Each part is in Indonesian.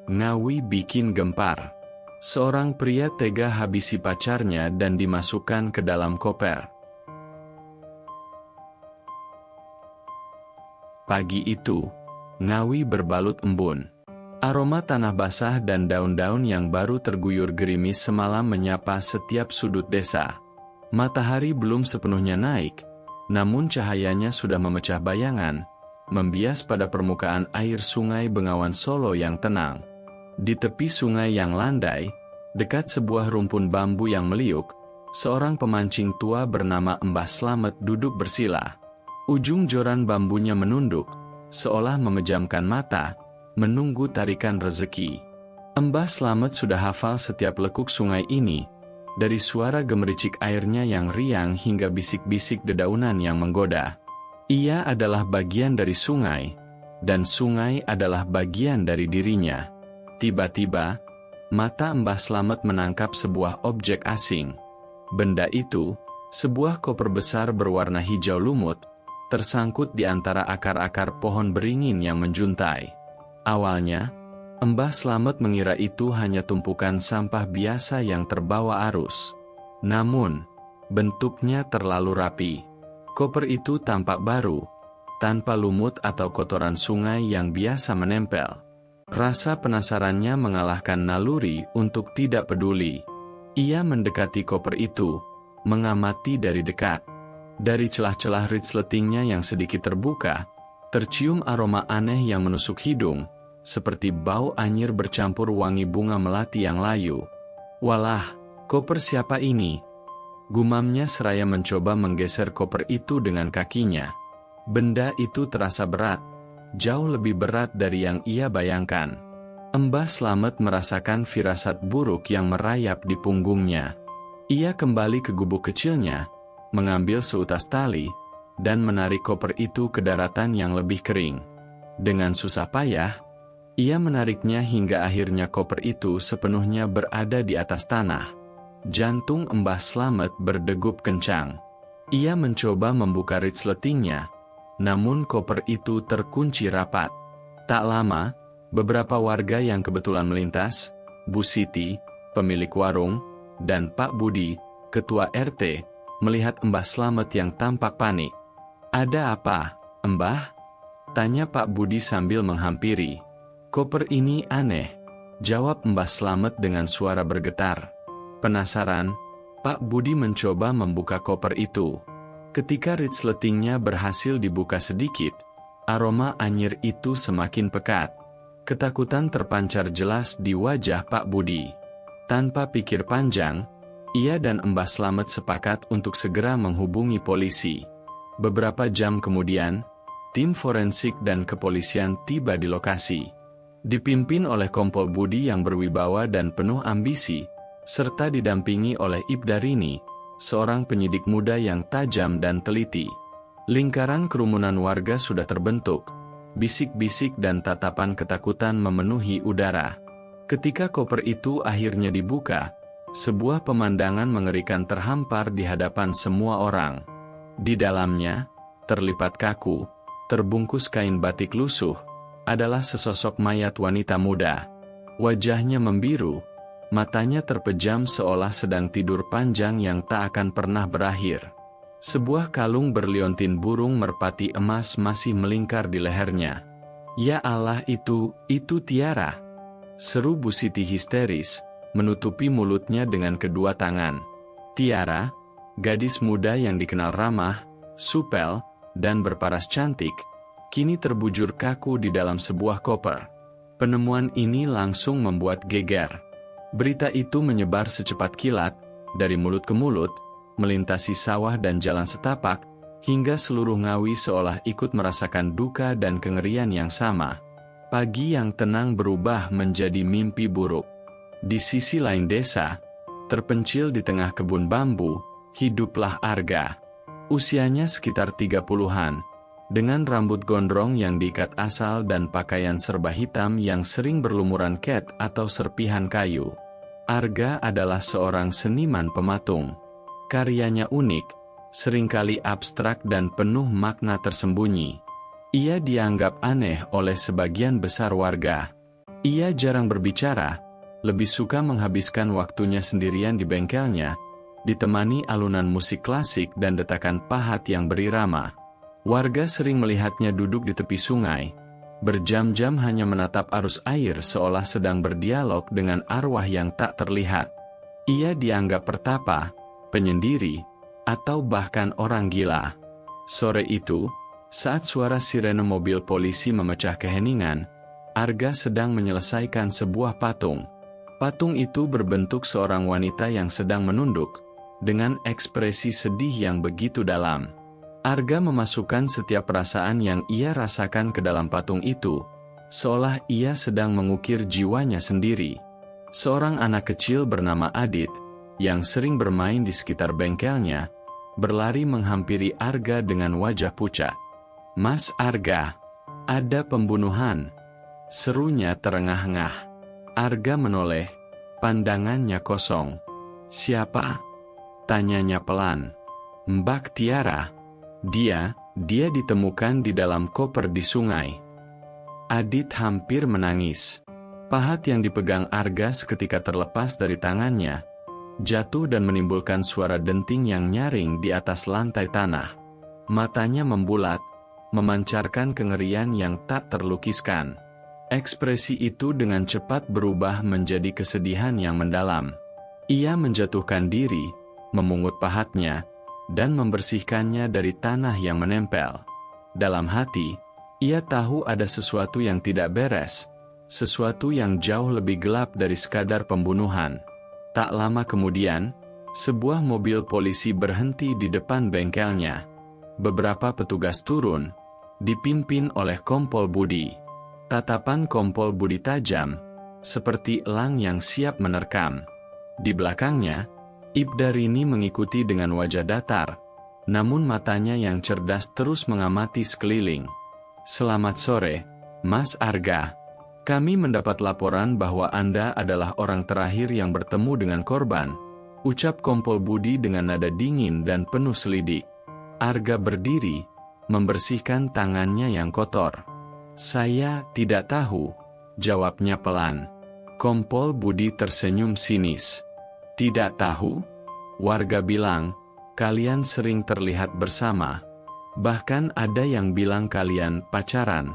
Ngawi bikin gempar. Seorang pria tega habisi pacarnya dan dimasukkan ke dalam koper. Pagi itu, Ngawi berbalut embun. Aroma tanah basah dan daun-daun yang baru terguyur gerimis semalam menyapa setiap sudut desa. Matahari belum sepenuhnya naik, namun cahayanya sudah memecah bayangan, membias pada permukaan air sungai Bengawan Solo yang tenang. Di tepi sungai yang landai, dekat sebuah rumpun bambu yang meliuk, seorang pemancing tua bernama Mbah Slamet duduk bersila. Ujung joran bambunya menunduk, seolah memejamkan mata, menunggu tarikan rezeki. Mbah Slamet sudah hafal setiap lekuk sungai ini, dari suara gemericik airnya yang riang hingga bisik-bisik dedaunan yang menggoda. Ia adalah bagian dari sungai, dan sungai adalah bagian dari dirinya. Tiba-tiba, mata Mbah Slamet menangkap sebuah objek asing. Benda itu, sebuah koper besar berwarna hijau lumut, tersangkut di antara akar-akar pohon beringin yang menjuntai. Awalnya, Mbah Slamet mengira itu hanya tumpukan sampah biasa yang terbawa arus. Namun, bentuknya terlalu rapi. Koper itu tampak baru, tanpa lumut atau kotoran sungai yang biasa menempel. Rasa penasarannya mengalahkan naluri untuk tidak peduli. Ia mendekati koper itu, mengamati dari dekat. Dari celah-celah resletingnya yang sedikit terbuka, tercium aroma aneh yang menusuk hidung, seperti bau anyir bercampur wangi bunga melati yang layu. Walah, koper siapa ini? Gumamnya seraya mencoba menggeser koper itu dengan kakinya. Benda itu terasa berat, jauh lebih berat dari yang ia bayangkan. Mbah Slamet merasakan firasat buruk yang merayap di punggungnya. Ia kembali ke gubuk kecilnya, mengambil seutas tali, dan menarik koper itu ke daratan yang lebih kering. Dengan susah payah, ia menariknya hingga akhirnya koper itu sepenuhnya berada di atas tanah. Jantung Mbah Slamet berdegup kencang. Ia mencoba membuka resletingnya, namun koper itu terkunci rapat. Tak lama, beberapa warga yang kebetulan melintas, Bu Siti, pemilik warung, dan Pak Budi, ketua RT, melihat Mbah Slamet yang tampak panik. "Ada apa, Mbah?" tanya Pak Budi sambil menghampiri. "Koper ini aneh," jawab Mbah Slamet dengan suara bergetar. Penasaran, Pak Budi mencoba membuka koper itu. Ketika resletingnya berhasil dibuka sedikit, aroma anyir itu semakin pekat. Ketakutan terpancar jelas di wajah Pak Budi. Tanpa pikir panjang, ia dan Mbah Slamet sepakat untuk segera menghubungi polisi. Beberapa jam kemudian, tim forensik dan kepolisian tiba di lokasi. Dipimpin oleh Kompol Budi yang berwibawa dan penuh ambisi, serta didampingi oleh Ibdarini, seorang penyidik muda yang tajam dan teliti. Lingkaran kerumunan warga sudah terbentuk, bisik-bisik dan tatapan ketakutan memenuhi udara. Ketika koper itu akhirnya dibuka, sebuah pemandangan mengerikan terhampar di hadapan semua orang. Di dalamnya, terlipat kaku, terbungkus kain batik lusuh, adalah sesosok mayat wanita muda. Wajahnya membiru, matanya terpejam seolah sedang tidur panjang yang tak akan pernah berakhir. Sebuah kalung berliontin burung merpati emas masih melingkar di lehernya. "Ya Allah, itu Tiara!" seru Bu Siti histeris, menutupi mulutnya dengan kedua tangan. Tiara, gadis muda yang dikenal ramah, supel, dan berparas cantik, kini terbujur kaku di dalam sebuah koper. Penemuan ini langsung membuat geger. Berita itu menyebar secepat kilat, dari mulut ke mulut, melintasi sawah dan jalan setapak, hingga seluruh Ngawi seolah ikut merasakan duka dan kengerian yang sama. Pagi yang tenang berubah menjadi mimpi buruk. Di sisi lain desa, terpencil di tengah kebun bambu, hiduplah Arga. Usianya sekitar 30-an, dengan rambut gondrong yang diikat asal dan pakaian serba hitam yang sering berlumuran cat atau serpihan kayu. Arga adalah seorang seniman pematung. Karyanya unik, seringkali abstrak dan penuh makna tersembunyi. Ia dianggap aneh oleh sebagian besar warga. Ia jarang berbicara, lebih suka menghabiskan waktunya sendirian di bengkelnya, ditemani alunan musik klasik dan detakan pahat yang berirama. Warga sering melihatnya duduk di tepi sungai, berjam-jam hanya menatap arus air seolah sedang berdialog dengan arwah yang tak terlihat. Ia dianggap pertapa, penyendiri, atau bahkan orang gila. Sore itu, saat suara sirene mobil polisi memecah keheningan, Arga sedang menyelesaikan sebuah patung. Patung itu berbentuk seorang wanita yang sedang menunduk, dengan ekspresi sedih yang begitu dalam. Arga memasukkan setiap perasaan yang ia rasakan ke dalam patung itu, seolah ia sedang mengukir jiwanya sendiri. Seorang anak kecil bernama Adit, yang sering bermain di sekitar bengkelnya, berlari menghampiri Arga dengan wajah pucat. "Mas Arga, ada pembunuhan," serunya terengah-engah. Arga menoleh, pandangannya kosong. "Siapa?" tanyanya pelan. "Mbak Tiara. Dia ditemukan di dalam koper di sungai." Adit hampir menangis. Pahat yang dipegang Arga seketika terlepas dari tangannya, jatuh dan menimbulkan suara denting yang nyaring di atas lantai tanah. Matanya membulat, memancarkan kengerian yang tak terlukiskan. Ekspresi itu dengan cepat berubah menjadi kesedihan yang mendalam. Ia menjatuhkan diri, memungut pahatnya, dan membersihkannya dari tanah yang menempel. Dalam hati, ia tahu ada sesuatu yang tidak beres, sesuatu yang jauh lebih gelap dari sekadar pembunuhan. Tak lama kemudian, sebuah mobil polisi berhenti di depan bengkelnya. Beberapa petugas turun, dipimpin oleh Kompol Budi. Tatapan Kompol Budi tajam, seperti elang yang siap menerkam. Di belakangnya, Ibda Rini mengikuti dengan wajah datar, namun matanya yang cerdas terus mengamati sekeliling. "Selamat sore, Mas Arga. Kami mendapat laporan bahwa Anda adalah orang terakhir yang bertemu dengan korban," ucap Kompol Budi dengan nada dingin dan penuh selidik. Arga berdiri, membersihkan tangannya yang kotor. "Saya tidak tahu," jawabnya pelan. Kompol Budi tersenyum sinis. "Tidak tahu?" Warga bilang, "Kalian sering terlihat bersama. Bahkan ada yang bilang kalian pacaran."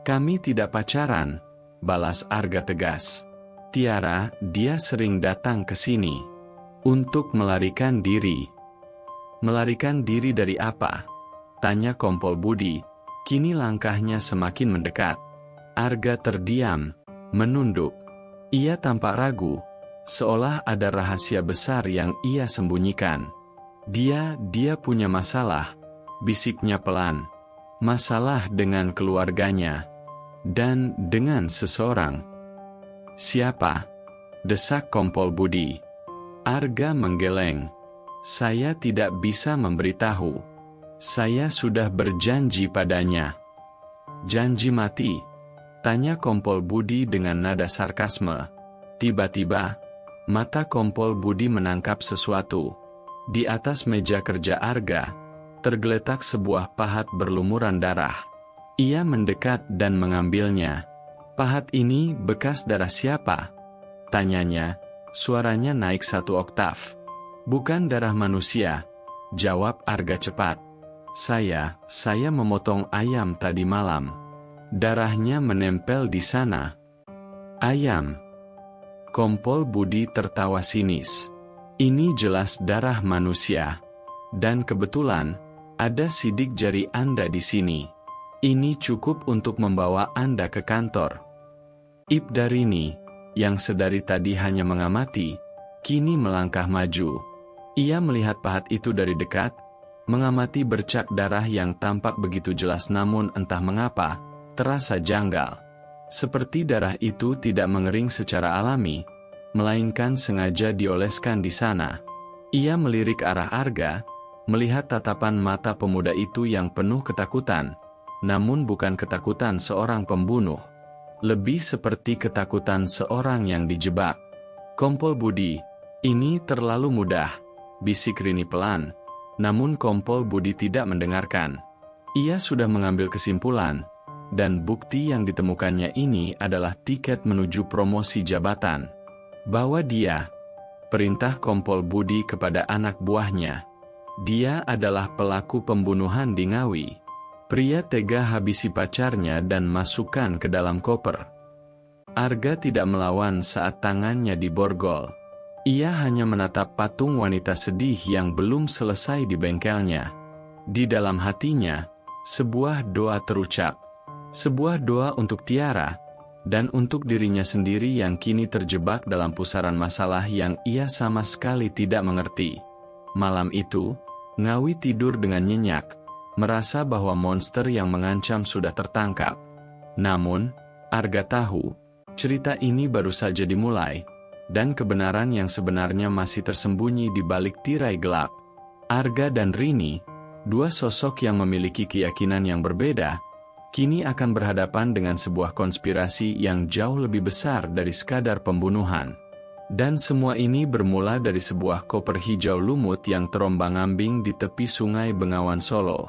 "Kami tidak pacaran," balas Arga tegas. "Tiara, dia sering datang ke sini untuk melarikan diri." "Melarikan diri dari apa?" tanya Kompol Budi. Kini langkahnya semakin mendekat. Arga terdiam, menunduk. Ia tampak ragu, seolah ada rahasia besar yang ia sembunyikan. Dia punya masalah," bisiknya pelan. "Masalah dengan keluarganya. Dan dengan seseorang." "Siapa?" desak Kompol Budi. Arga menggeleng. "Saya tidak bisa memberitahu. Saya sudah berjanji padanya." "Janji mati?" tanya Kompol Budi dengan nada sarkasme. Tiba-tiba, mata Kompol Budi menangkap sesuatu. Di atas meja kerja Arga, tergeletak sebuah pahat berlumuran darah. Ia mendekat dan mengambilnya. "Pahat ini bekas darah siapa?" tanyanya, suaranya naik 1 oktav. "Bukan darah manusia," jawab Arga cepat. Saya memotong ayam tadi malam. Darahnya menempel di sana." "Ayam?" Kompol Budi tertawa sinis. "Ini jelas darah manusia. Dan kebetulan, ada sidik jari Anda di sini. Ini cukup untuk membawa Anda ke kantor." Ibda Rini, yang sedari tadi hanya mengamati, kini melangkah maju. Ia melihat pahat itu dari dekat, mengamati bercak darah yang tampak begitu jelas namun entah mengapa, terasa janggal. Seperti darah itu tidak mengering secara alami, melainkan sengaja dioleskan di sana. Ia melirik arah Arga, melihat tatapan mata pemuda itu yang penuh ketakutan, namun bukan ketakutan seorang pembunuh. Lebih seperti ketakutan seorang yang dijebak. "Kompol Budi, ini terlalu mudah," bisik Rini pelan. Namun Kompol Budi tidak mendengarkan. Ia sudah mengambil kesimpulan, dan bukti yang ditemukannya ini adalah tiket menuju promosi jabatan. Bawa dia, perintah Kompol Budi kepada anak buahnya. Dia adalah pelaku pembunuhan di Ngawi. Pria tega habisi pacarnya dan masukkan ke dalam koper. Arga tidak melawan saat tangannya diborgol. Ia hanya menatap patung wanita sedih yang belum selesai di bengkelnya. Di dalam hatinya, sebuah doa terucap. Sebuah doa untuk Tiara, dan untuk dirinya sendiri yang kini terjebak dalam pusaran masalah yang ia sama sekali tidak mengerti. Malam itu, Ngawi tidur dengan nyenyak, merasa bahwa monster yang mengancam sudah tertangkap. Namun, Arga tahu, cerita ini baru saja dimulai, dan kebenaran yang sebenarnya masih tersembunyi di balik tirai gelap. Arga dan Rini, dua sosok yang memiliki keyakinan yang berbeda, kini akan berhadapan dengan sebuah konspirasi yang jauh lebih besar dari sekadar pembunuhan. Dan semua ini bermula dari sebuah koper hijau lumut yang terombang-ambing di tepi sungai Bengawan Solo.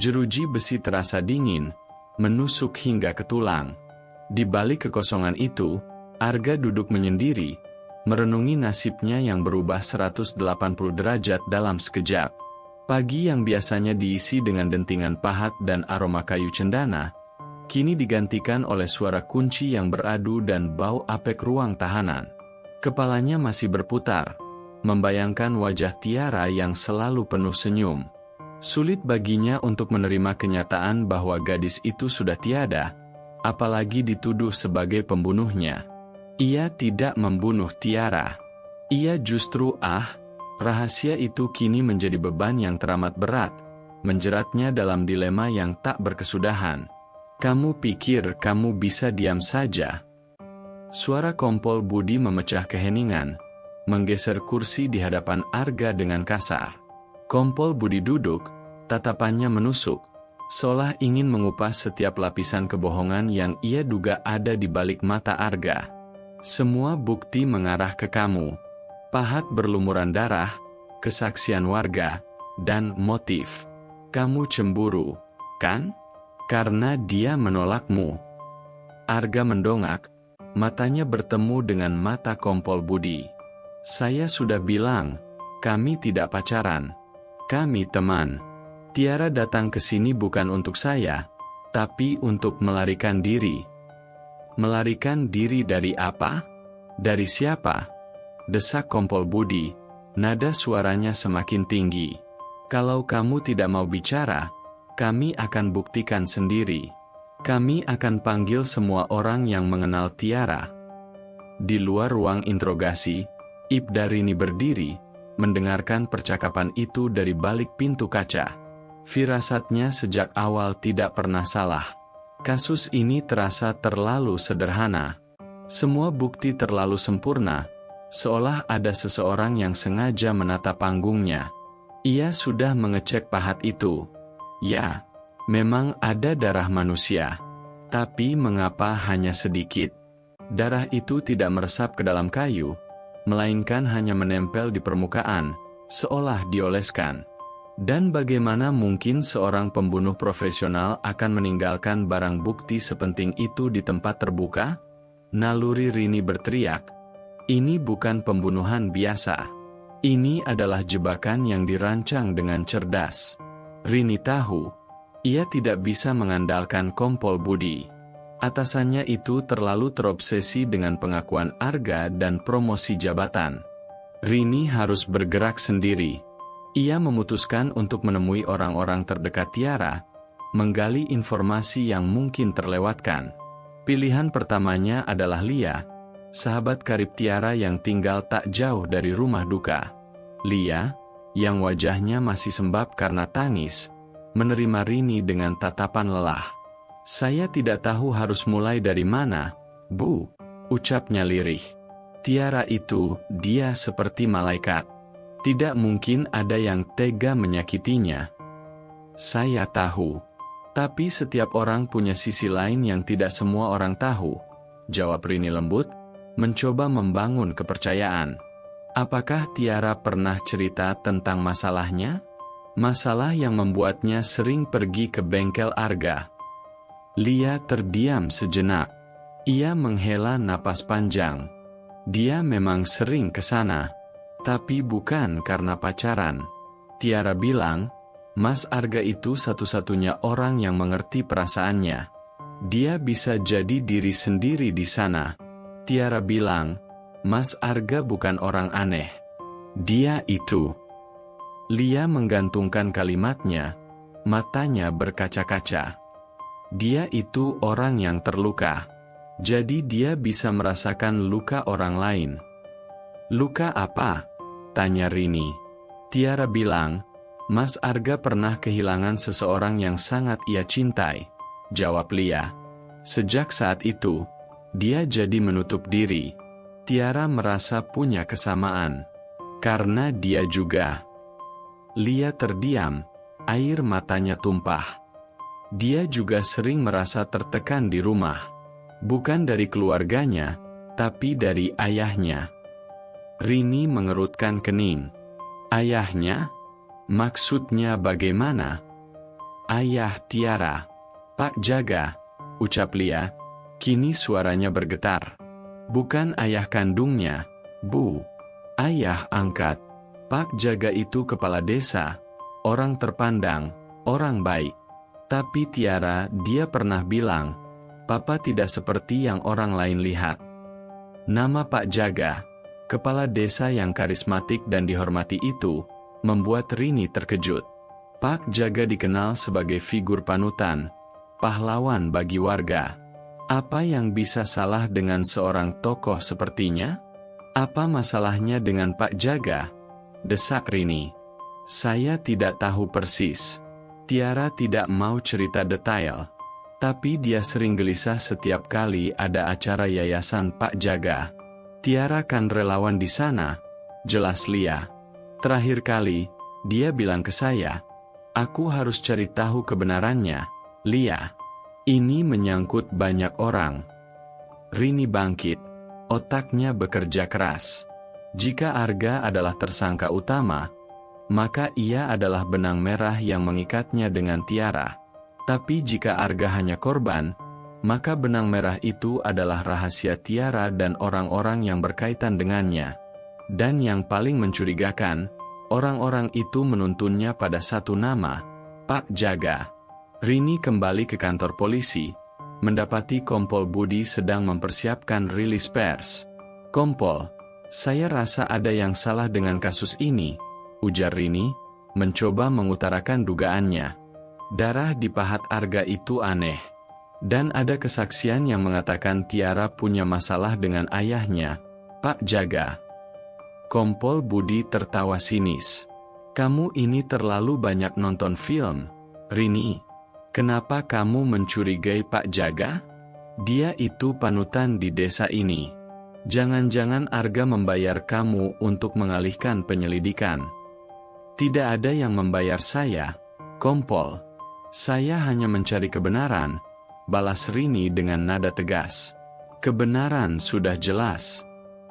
Jeruji besi terasa dingin, menusuk hingga ke tulang. Di balik kekosongan itu, Arga duduk menyendiri, merenungi nasibnya yang berubah 180 derajat dalam sekejap. Pagi yang biasanya diisi dengan dentingan pahat dan aroma kayu cendana, kini digantikan oleh suara kunci yang beradu dan bau apek ruang tahanan. Kepalanya masih berputar, membayangkan wajah Tiara yang selalu penuh senyum. Sulit baginya untuk menerima kenyataan bahwa gadis itu sudah tiada, apalagi dituduh sebagai pembunuhnya. Ia tidak membunuh Tiara. Ia justru rahasia itu kini menjadi beban yang teramat berat, menjeratnya dalam dilema yang tak berkesudahan. Kamu pikir kamu bisa diam saja? Suara Kompol Budi memecah keheningan, menggeser kursi di hadapan Arga dengan kasar. Kompol Budi duduk, tatapannya menusuk, seolah ingin mengupas setiap lapisan kebohongan yang ia duga ada di balik mata Arga. Semua bukti mengarah ke kamu. Pahat berlumuran darah, kesaksian warga, dan motif. Kamu cemburu, kan? Karena dia menolakmu. Arga mendongak, matanya bertemu dengan mata Kompol Budi. Saya sudah bilang, kami tidak pacaran. Kami teman. Tiara datang ke sini bukan untuk saya, tapi untuk melarikan diri. Melarikan diri dari apa? Dari siapa? Desak Kompol Budi, nada suaranya semakin tinggi. Kalau kamu tidak mau bicara, kami akan buktikan sendiri. Kami akan panggil semua orang yang mengenal Tiara. Di luar ruang interogasi, Ibda Rini berdiri, mendengarkan percakapan itu dari balik pintu kaca. Firasatnya sejak awal tidak pernah salah. Kasus ini terasa terlalu sederhana. Semua bukti terlalu sempurna, seolah ada seseorang yang sengaja menata panggungnya. Ia sudah mengecek pahat itu. Ya, memang ada darah manusia. Tapi mengapa hanya sedikit? Darah itu tidak meresap ke dalam kayu, melainkan hanya menempel di permukaan, seolah dioleskan. Dan bagaimana mungkin seorang pembunuh profesional akan meninggalkan barang bukti sepenting itu di tempat terbuka? Naluri Rini berteriak, ini bukan pembunuhan biasa. Ini adalah jebakan yang dirancang dengan cerdas. Rini tahu, ia tidak bisa mengandalkan Kompol Budi. Atasannya itu terlalu terobsesi dengan pengakuan Arga dan promosi jabatan. Rini harus bergerak sendiri. Ia memutuskan untuk menemui orang-orang terdekat Tiara, menggali informasi yang mungkin terlewatkan. Pilihan pertamanya adalah Lia, sahabat karib Tiara yang tinggal tak jauh dari rumah duka. Lia, yang wajahnya masih sembab karena tangis, menerima Rini dengan tatapan lelah. Saya tidak tahu harus mulai dari mana, Bu, ucapnya lirih. Tiara itu, dia seperti malaikat. Tidak mungkin ada yang tega menyakitinya. Saya tahu. Tapi setiap orang punya sisi lain yang tidak semua orang tahu, jawab Rini lembut, mencoba membangun kepercayaan. Apakah Tiara pernah cerita tentang masalahnya? Masalah yang membuatnya sering pergi ke bengkel Arga. Lia terdiam sejenak. Ia menghela napas panjang. Dia memang sering ke sana, tapi bukan karena pacaran. Tiara bilang, Mas Arga itu satu-satunya orang yang mengerti perasaannya. Dia bisa jadi diri sendiri di sana. Tiara bilang, Mas Arga bukan orang aneh. Dia itu. Lia menggantungkan kalimatnya, matanya berkaca-kaca. Dia itu orang yang terluka. Jadi dia bisa merasakan luka orang lain. Luka apa? Tanya Rini. Tiara bilang, Mas Arga pernah kehilangan seseorang yang sangat ia cintai. Jawab Lia. Sejak saat itu, dia jadi menutup diri. Tiara merasa punya kesamaan. Karena dia juga. Lia terdiam, air matanya tumpah. Dia juga sering merasa tertekan di rumah. Bukan dari keluarganya, tapi dari ayahnya. Rini mengerutkan kening. Ayahnya? Maksudnya bagaimana? Ayah Tiara. Pak Jaga, ucap Lia. Kini suaranya bergetar. Bukan ayah kandungnya, Bu. Ayah angkat. Pak Jaga itu kepala desa, orang terpandang, orang baik. Tapi Tiara, dia pernah bilang, Papa tidak seperti yang orang lain lihat. Nama Pak Jaga, kepala desa yang karismatik dan dihormati itu, membuat Rini terkejut. Pak Jaga dikenal sebagai figur panutan, pahlawan bagi warga. Apa yang bisa salah dengan seorang tokoh sepertinya? Apa masalahnya dengan Pak Jaga? Desak Rini. Saya tidak tahu persis. Tiara tidak mau cerita detail, tapi dia sering gelisah setiap kali ada acara yayasan Pak Jaga. Tiara kan relawan di sana, jelas Lia. Terakhir kali, dia bilang ke saya, aku harus cari tahu kebenarannya, Lia. Ini menyangkut banyak orang. Rini bangkit, otaknya bekerja keras. Jika Arga adalah tersangka utama, maka ia adalah benang merah yang mengikatnya dengan Tiara. Tapi jika Arga hanya korban, maka benang merah itu adalah rahasia Tiara dan orang-orang yang berkaitan dengannya. Dan yang paling mencurigakan, orang-orang itu menuntunnya pada satu nama, Pak Jaga. Rini kembali ke kantor polisi, mendapati Kompol Budi sedang mempersiapkan rilis pers. Kompol, saya rasa ada yang salah dengan kasus ini, ujar Rini, mencoba mengutarakan dugaannya. Darah di pahat Arga itu aneh. Dan ada kesaksian yang mengatakan Tiara punya masalah dengan ayahnya, Pak Jaga. Kompol Budi tertawa sinis. Kamu ini terlalu banyak nonton film, Rini. Kenapa kamu mencurigai Pak Jaga? Dia itu panutan di desa ini. Jangan-jangan Arga membayar kamu untuk mengalihkan penyelidikan. Tidak ada yang membayar saya, Kompol. Saya hanya mencari kebenaran, balas Rini dengan nada tegas. Kebenaran sudah jelas.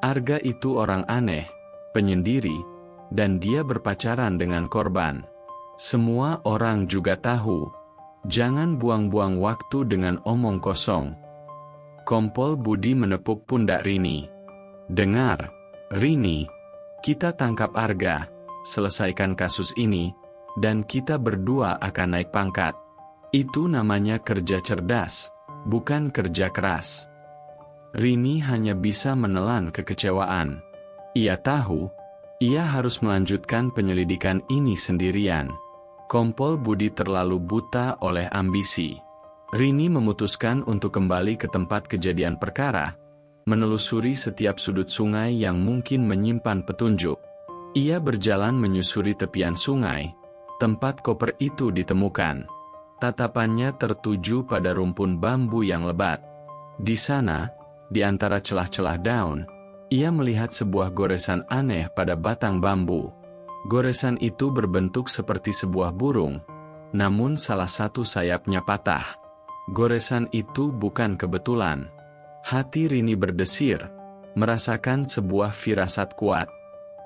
Arga itu orang aneh, penyendiri, dan dia berpacaran dengan korban. Semua orang juga tahu. Jangan buang-buang waktu dengan omong kosong. Kompol Budi menepuk pundak Rini. Dengar, Rini, kita tangkap Arga, selesaikan kasus ini, dan kita berdua akan naik pangkat. Itu namanya kerja cerdas, bukan kerja keras. Rini hanya bisa menelan kekecewaan. Ia tahu, ia harus melanjutkan penyelidikan ini sendirian. Kompol Budi terlalu buta oleh ambisi. Rini memutuskan untuk kembali ke tempat kejadian perkara, menelusuri setiap sudut sungai yang mungkin menyimpan petunjuk. Ia berjalan menyusuri tepian sungai, tempat koper itu ditemukan. Tatapannya tertuju pada rumpun bambu yang lebat. Di sana, di antara celah-celah daun, ia melihat sebuah goresan aneh pada batang bambu. Goresan itu berbentuk seperti sebuah burung, namun salah satu sayapnya patah. Goresan itu bukan kebetulan. Hati Rini berdesir, merasakan sebuah firasat kuat.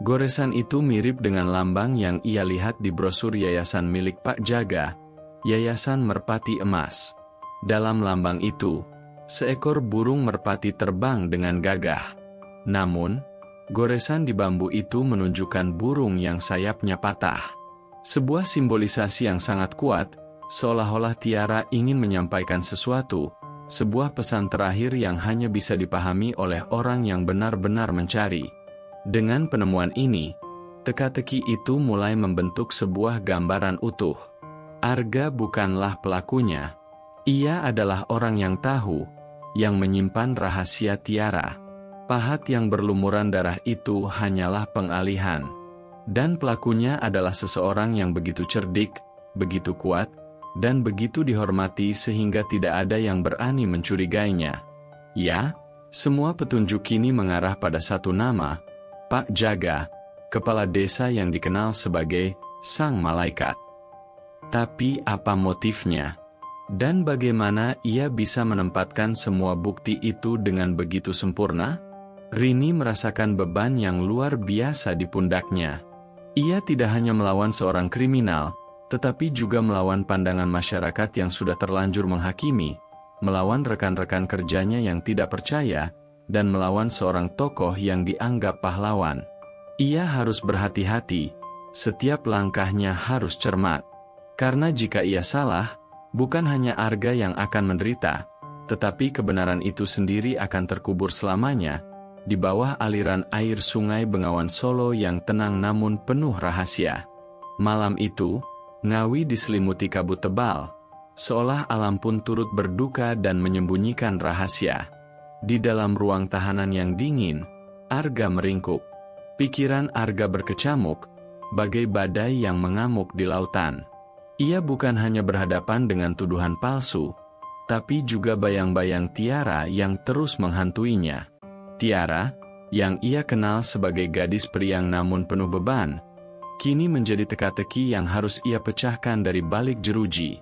Goresan itu mirip dengan lambang yang ia lihat di brosur yayasan milik Pak Jaga, Yayasan Merpati Emas. Dalam lambang itu, seekor burung merpati terbang dengan gagah. Namun, goresan di bambu itu menunjukkan burung yang sayapnya patah. Sebuah simbolisasi yang sangat kuat, seolah-olah Tiara ingin menyampaikan sesuatu, sebuah pesan terakhir yang hanya bisa dipahami oleh orang yang benar-benar mencari. Dengan penemuan ini, teka-teki itu mulai membentuk sebuah gambaran utuh. Arga bukanlah pelakunya. Ia adalah orang yang tahu, yang menyimpan rahasia Tiara. Pahat yang berlumuran darah itu hanyalah pengalihan. Dan pelakunya adalah seseorang yang begitu cerdik, begitu kuat, dan begitu dihormati sehingga tidak ada yang berani mencurigainya. Ya, semua petunjuk kini mengarah pada satu nama, Pak Jaga, kepala desa yang dikenal sebagai Sang Malaikat. Tapi apa motifnya? Dan bagaimana ia bisa menempatkan semua bukti itu dengan begitu sempurna? Rini merasakan beban yang luar biasa di pundaknya. Ia tidak hanya melawan seorang kriminal, tetapi juga melawan pandangan masyarakat yang sudah terlanjur menghakimi, melawan rekan-rekan kerjanya yang tidak percaya, dan melawan seorang tokoh yang dianggap pahlawan. Ia harus berhati-hati, setiap langkahnya harus cermat. Karena jika ia salah, bukan hanya Arga yang akan menderita, tetapi kebenaran itu sendiri akan terkubur selamanya, di bawah aliran air Sungai Bengawan Solo yang tenang namun penuh rahasia. Malam itu, Ngawi diselimuti kabut tebal, seolah alam pun turut berduka dan menyembunyikan rahasia. Di dalam ruang tahanan yang dingin, Arga meringkuk. Pikiran Arga berkecamuk, bagai badai yang mengamuk di lautan. Ia bukan hanya berhadapan dengan tuduhan palsu, tapi juga bayang-bayang Tiara yang terus menghantuinya. Tiara, yang ia kenal sebagai gadis periang namun penuh beban, kini menjadi teka-teki yang harus ia pecahkan dari balik jeruji.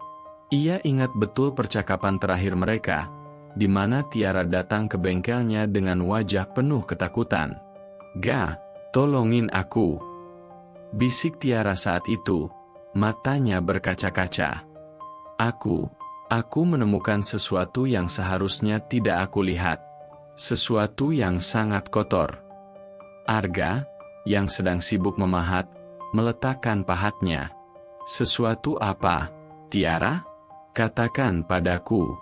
Ia ingat betul percakapan terakhir mereka, di mana Tiara datang ke bengkelnya dengan wajah penuh ketakutan. "Ga, tolongin aku," bisik Tiara saat itu. Matanya berkaca-kaca. Aku menemukan sesuatu yang seharusnya tidak aku lihat. Sesuatu yang sangat kotor." Arga, yang sedang sibuk memahat, meletakkan pahatnya. "Sesuatu apa, Tiara? Katakan padaku."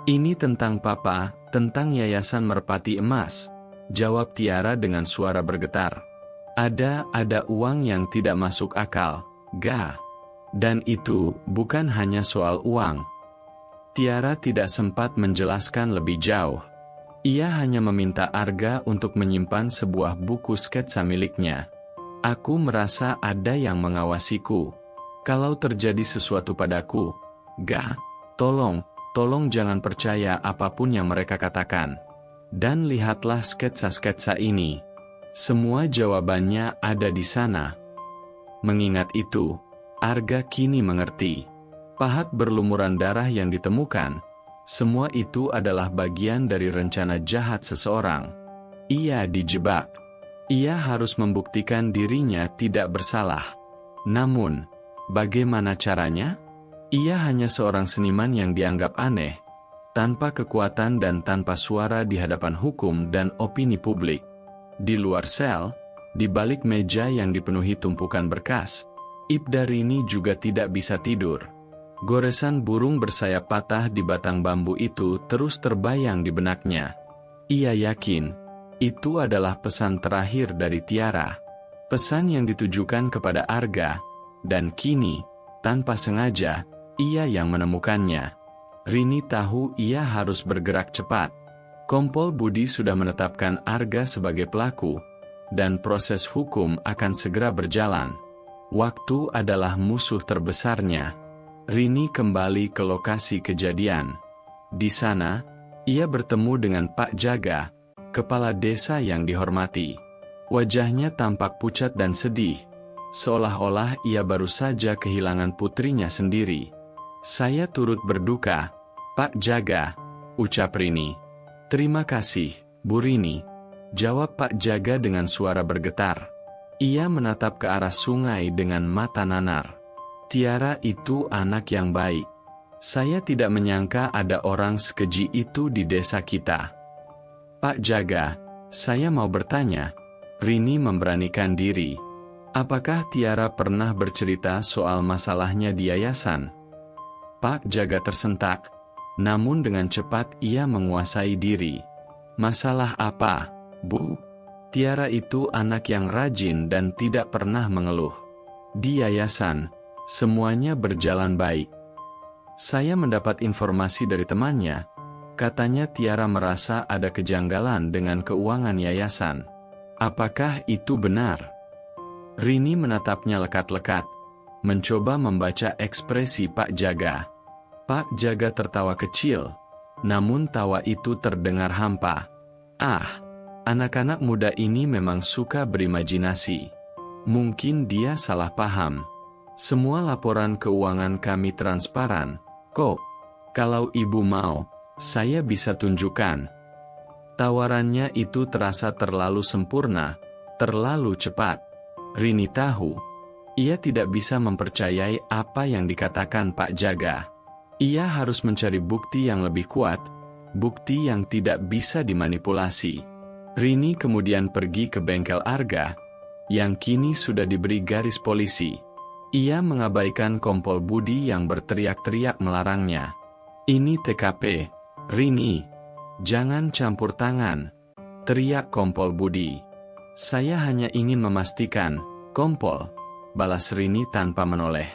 "Ini tentang Papa, tentang Yayasan Merpati Emas," jawab Tiara dengan suara bergetar. Ada uang yang tidak masuk akal, Ga. Dan itu bukan hanya soal uang." Tiara tidak sempat menjelaskan lebih jauh. Ia hanya meminta Arga untuk menyimpan sebuah buku sketsa miliknya. "Aku merasa ada yang mengawasiku. Kalau terjadi sesuatu padaku, Ga, tolong jangan percaya apapun yang mereka katakan. Dan lihatlah sketsa-sketsa ini. Semua jawabannya ada di sana." Mengingat itu, Arga kini mengerti. Pahat berlumuran darah yang ditemukan, semua itu adalah bagian dari rencana jahat seseorang. Ia dijebak. Ia harus membuktikan dirinya tidak bersalah. Namun, bagaimana caranya? Ia hanya seorang seniman yang dianggap aneh, tanpa kekuatan dan tanpa suara di hadapan hukum dan opini publik. Di luar sel, di balik meja yang dipenuhi tumpukan berkas, Ibda Rini juga tidak bisa tidur. Goresan burung bersayap patah di batang bambu itu terus terbayang di benaknya. Ia yakin, itu adalah pesan terakhir dari Tiara. Pesan yang ditujukan kepada Arga, dan kini, tanpa sengaja, ia yang menemukannya. Rini tahu ia harus bergerak cepat. Kompol Budi sudah menetapkan Arga sebagai pelaku, dan proses hukum akan segera berjalan. Waktu adalah musuh terbesarnya. Rini kembali ke lokasi kejadian. Di sana, ia bertemu dengan Pak Jaga, kepala desa yang dihormati. Wajahnya tampak pucat dan sedih, seolah-olah ia baru saja kehilangan putrinya sendiri. "Saya turut berduka, Pak Jaga," ucap Rini. "Terima kasih, Bu Rini," jawab Pak Jaga dengan suara bergetar. Ia menatap ke arah sungai dengan mata nanar. "Tiara itu anak yang baik. Saya tidak menyangka ada orang sekeji itu di desa kita. Pak Jaga, saya mau bertanya. Rini memberanikan diri. Apakah Tiara pernah bercerita soal masalahnya di yayasan? Pak Jaga tersentak, namun dengan cepat ia menguasai diri. Masalah apa, Bu? Tiara itu anak yang rajin dan tidak pernah mengeluh. Di yayasan, semuanya berjalan baik. Saya mendapat informasi dari temannya, katanya Tiara merasa ada kejanggalan dengan keuangan yayasan. Apakah itu benar? Rini menatapnya lekat-lekat, mencoba membaca ekspresi Pak Jaga. Pak Jaga tertawa kecil, namun tawa itu terdengar hampa. Ah, anak-anak muda ini memang suka berimajinasi. Mungkin dia salah paham. Semua laporan keuangan kami transparan, kok. Kalau ibu mau, saya bisa tunjukkan. Tawarannya itu terasa terlalu sempurna, terlalu cepat. Rini tahu, ia tidak bisa mempercayai apa yang dikatakan Pak Jaga. Ia harus mencari bukti yang lebih kuat, bukti yang tidak bisa dimanipulasi. Rini kemudian pergi ke bengkel Arga, yang kini sudah diberi garis polisi. Ia mengabaikan Kompol Budi yang berteriak-teriak melarangnya. Ini TKP, Rini. Jangan campur tangan, teriak Kompol Budi. Saya hanya ingin memastikan, Kompol, balas Rini tanpa menoleh.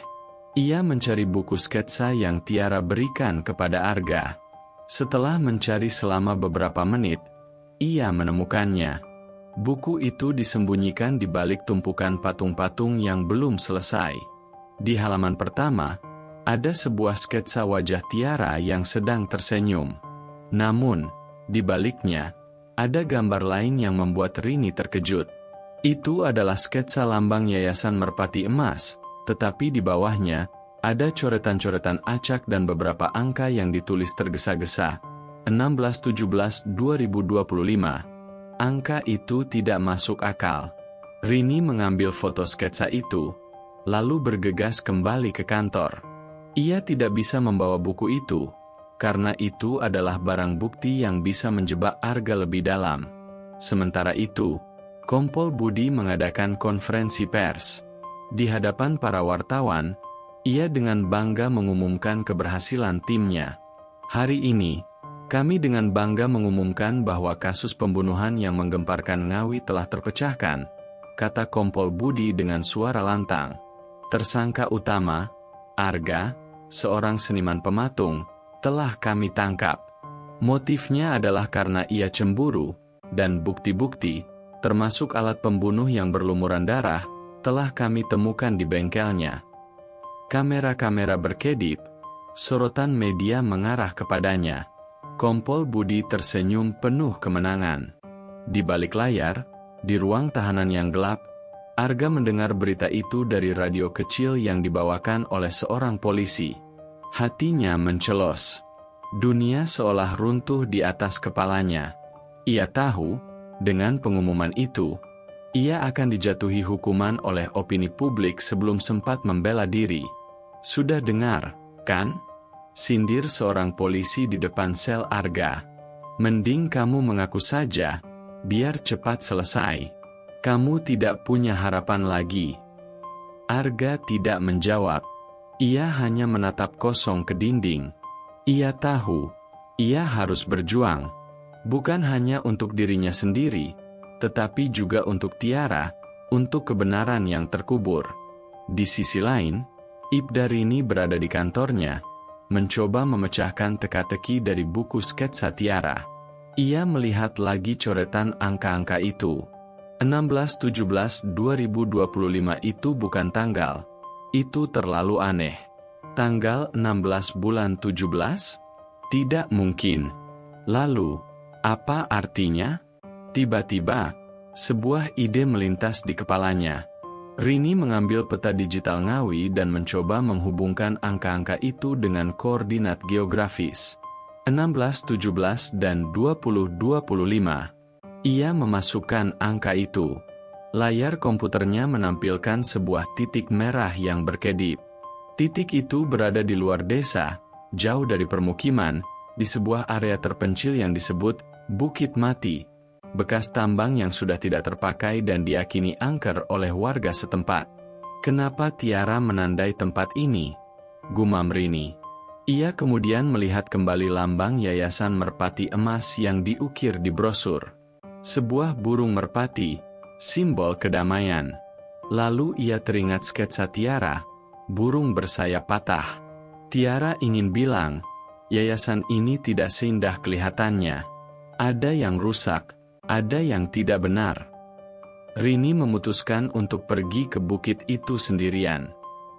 Ia mencari buku sketsa yang Tiara berikan kepada Arga. Setelah mencari selama beberapa menit, ia menemukannya. Buku itu disembunyikan di balik tumpukan patung-patung yang belum selesai. Di halaman pertama, ada sebuah sketsa wajah Tiara yang sedang tersenyum. Namun, di baliknya, ada gambar lain yang membuat Rini terkejut. Itu adalah sketsa lambang Yayasan Merpati Emas, tetapi di bawahnya, ada coretan-coretan acak dan beberapa angka yang ditulis tergesa-gesa. 16/17/2025. Angka itu tidak masuk akal. Rini mengambil foto sketsa itu, lalu bergegas kembali ke kantor. Ia tidak bisa membawa buku itu, karena itu adalah barang bukti yang bisa menjebak Arga lebih dalam. Sementara itu, Kompol Budi mengadakan konferensi pers. Di hadapan para wartawan, ia dengan bangga mengumumkan keberhasilan timnya. Hari ini, kami dengan bangga mengumumkan bahwa kasus pembunuhan yang menggemparkan Ngawi telah terpecahkan, kata Kompol Budi dengan suara lantang. Tersangka utama, Arga, seorang seniman pematung, telah kami tangkap. Motifnya adalah karena ia cemburu, dan bukti-bukti, termasuk alat pembunuh yang berlumuran darah, telah kami temukan di bengkelnya. Kamera-kamera berkedip, sorotan media mengarah kepadanya. Kompol Budi tersenyum penuh kemenangan. Di balik layar, di ruang tahanan yang gelap, Arga mendengar berita itu dari radio kecil yang dibawakan oleh seorang polisi. Hatinya mencelos. Dunia seolah runtuh di atas kepalanya. Ia tahu, dengan pengumuman itu, ia akan dijatuhi hukuman oleh opini publik sebelum sempat membela diri. Sudah dengar, kan? Sindir seorang polisi di depan sel Arga. Mending kamu mengaku saja, biar cepat selesai. Kamu tidak punya harapan lagi. Arga tidak menjawab. Ia hanya menatap kosong ke dinding. Ia tahu, ia harus berjuang. Bukan hanya untuk dirinya sendiri, tetapi juga untuk Tiara, untuk kebenaran yang terkubur. Di sisi lain, Ibda Rini berada di kantornya, mencoba memecahkan teka-teki dari buku sketsa Tiara. Ia melihat lagi coretan angka-angka itu. 16/17/2025 itu bukan tanggal. Itu terlalu aneh. Tanggal 16 bulan 17? Tidak mungkin. Lalu, apa artinya? Tiba-tiba, sebuah ide melintas di kepalanya. Rini mengambil peta digital Ngawi dan mencoba menghubungkan angka-angka itu dengan koordinat geografis. 16, 17, dan 20, 25. Ia memasukkan angka itu. Layar komputernya menampilkan sebuah titik merah yang berkedip. Titik itu berada di luar desa, jauh dari permukiman, di sebuah area terpencil yang disebut Bukit Mati, bekas tambang yang sudah tidak terpakai dan diakini angker oleh warga setempat. "Kenapa Tiara menandai tempat ini?" gumam Rini. Ia kemudian melihat kembali lambang Yayasan Merpati Emas yang diukir di brosur. Sebuah burung merpati, simbol kedamaian. Lalu ia teringat sketsa Tiara, burung bersayap patah. Tiara ingin bilang, yayasan ini tidak seindah kelihatannya. Ada yang rusak, ada yang tidak benar. Rini memutuskan untuk pergi ke bukit itu sendirian.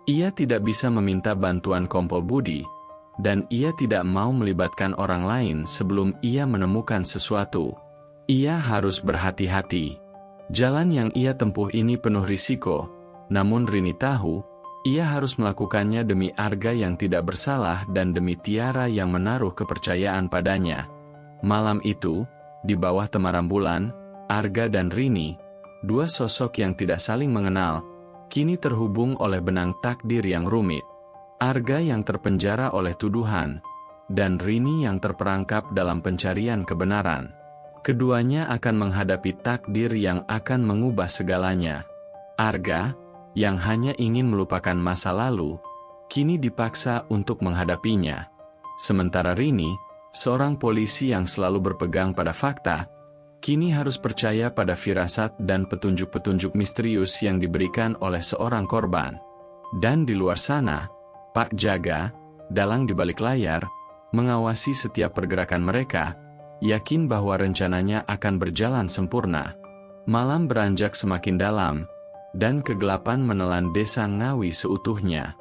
Ia tidak bisa meminta bantuan Kompol Budi, dan ia tidak mau melibatkan orang lain sebelum ia menemukan sesuatu. Ia harus berhati-hati. Jalan yang ia tempuh ini penuh risiko, namun Rini tahu, ia harus melakukannya demi Arga yang tidak bersalah dan demi Tiara yang menaruh kepercayaan padanya. Malam itu, di bawah temaram bulan, Arga dan Rini, dua sosok yang tidak saling mengenal, kini terhubung oleh benang takdir yang rumit. Arga yang terpenjara oleh tuduhan, dan Rini yang terperangkap dalam pencarian kebenaran. Keduanya akan menghadapi takdir yang akan mengubah segalanya. Arga, yang hanya ingin melupakan masa lalu, kini dipaksa untuk menghadapinya. Sementara Rini, seorang polisi yang selalu berpegang pada fakta, kini harus percaya pada firasat dan petunjuk-petunjuk misterius yang diberikan oleh seorang korban. Dan di luar sana, Pak Jaga, dalang di balik layar, mengawasi setiap pergerakan mereka, yakin bahwa rencananya akan berjalan sempurna. Malam beranjak semakin dalam, dan kegelapan menelan desa Ngawi seutuhnya.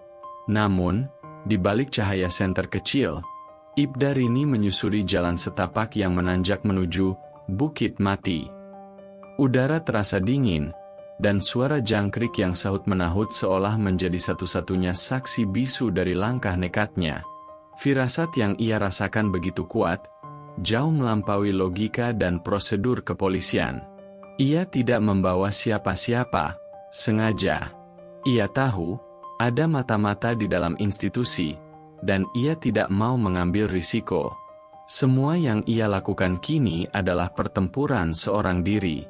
Namun, di balik cahaya senter kecil, Ibda Rini menyusuri jalan setapak yang menanjak menuju Bukit Mati. Udara terasa dingin, dan suara jangkrik yang sahut-menahut seolah menjadi satu-satunya saksi bisu dari langkah nekatnya. Firasat yang ia rasakan begitu kuat, jauh melampaui logika dan prosedur kepolisian. Ia tidak membawa siapa-siapa, sengaja. Ia tahu, ada mata-mata di dalam institusi, dan ia tidak mau mengambil risiko. Semua yang ia lakukan kini adalah pertempuran seorang diri.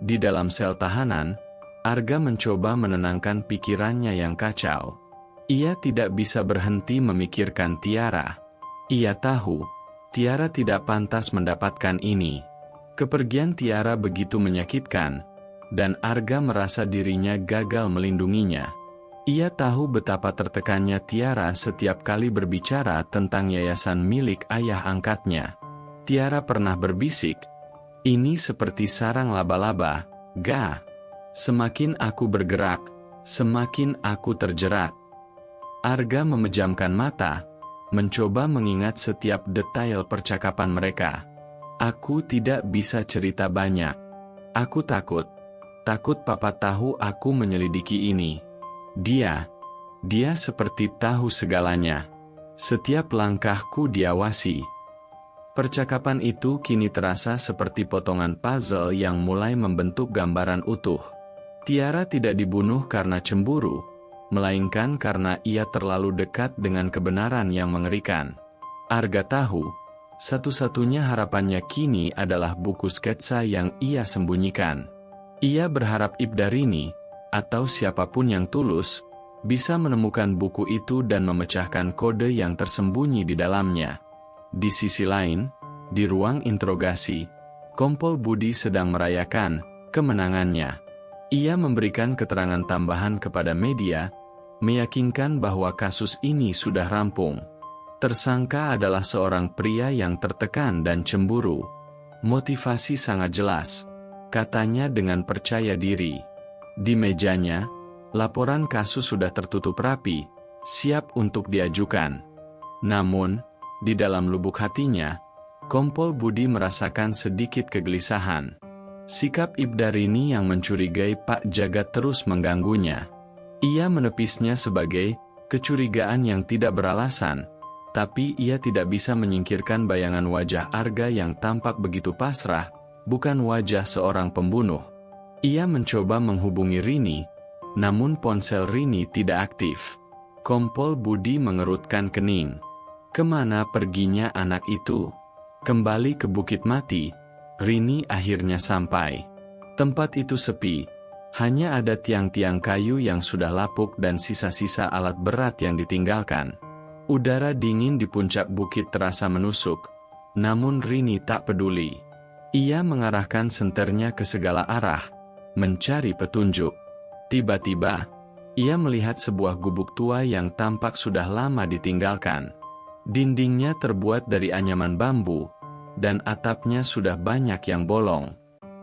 Di dalam sel tahanan, Arga mencoba menenangkan pikirannya yang kacau. Ia tidak bisa berhenti memikirkan Tiara. Ia tahu, Tiara tidak pantas mendapatkan ini. Kepergian Tiara begitu menyakitkan, dan Arga merasa dirinya gagal melindunginya. Ia tahu betapa tertekannya Tiara setiap kali berbicara tentang yayasan milik ayah angkatnya. Tiara pernah berbisik, "Ini seperti sarang laba-laba, Ga. Semakin aku bergerak, semakin aku terjerat." Arga memejamkan mata, mencoba mengingat setiap detail percakapan mereka. "Aku tidak bisa cerita banyak. Aku takut papa tahu aku menyelidiki ini. Dia seperti tahu segalanya. Setiap langkahku diawasi." Percakapan itu kini terasa seperti potongan puzzle yang mulai membentuk gambaran utuh. Tiara tidak dibunuh karena cemburu, melainkan karena ia terlalu dekat dengan kebenaran yang mengerikan. Arga tahu, satu-satunya harapannya kini adalah buku sketsa yang ia sembunyikan. Ia berharap Ibda Rini, atau siapapun yang tulus, bisa menemukan buku itu dan memecahkan kode yang tersembunyi di dalamnya. Di sisi lain, di ruang interogasi, Kompol Budi sedang merayakan kemenangannya. Ia memberikan keterangan tambahan kepada media, meyakinkan bahwa kasus ini sudah rampung. Tersangka adalah seorang pria yang tertekan dan cemburu. Motivasi sangat jelas, katanya dengan percaya diri. Di mejanya, laporan kasus sudah tertutup rapi, siap untuk diajukan. Namun, di dalam lubuk hatinya, Kompol Budi merasakan sedikit kegelisahan. Sikap Ibda Rini yang mencurigai Pak Jagat terus mengganggunya. Ia menepisnya sebagai kecurigaan yang tidak beralasan, tapi ia tidak bisa menyingkirkan bayangan wajah Arga yang tampak begitu pasrah, bukan wajah seorang pembunuh. Ia mencoba menghubungi Rini, namun ponsel Rini tidak aktif. Kompol Budi mengerutkan kening. Kemana perginya anak itu? Kembali ke Bukit Mati, Rini akhirnya sampai. Tempat itu sepi, hanya ada tiang-tiang kayu yang sudah lapuk dan sisa-sisa alat berat yang ditinggalkan. Udara dingin di puncak bukit terasa menusuk, namun Rini tak peduli. Ia mengarahkan senternya ke segala arah, mencari petunjuk. Tiba-tiba, ia melihat sebuah gubuk tua yang tampak sudah lama ditinggalkan. Dindingnya terbuat dari anyaman bambu, dan atapnya sudah banyak yang bolong.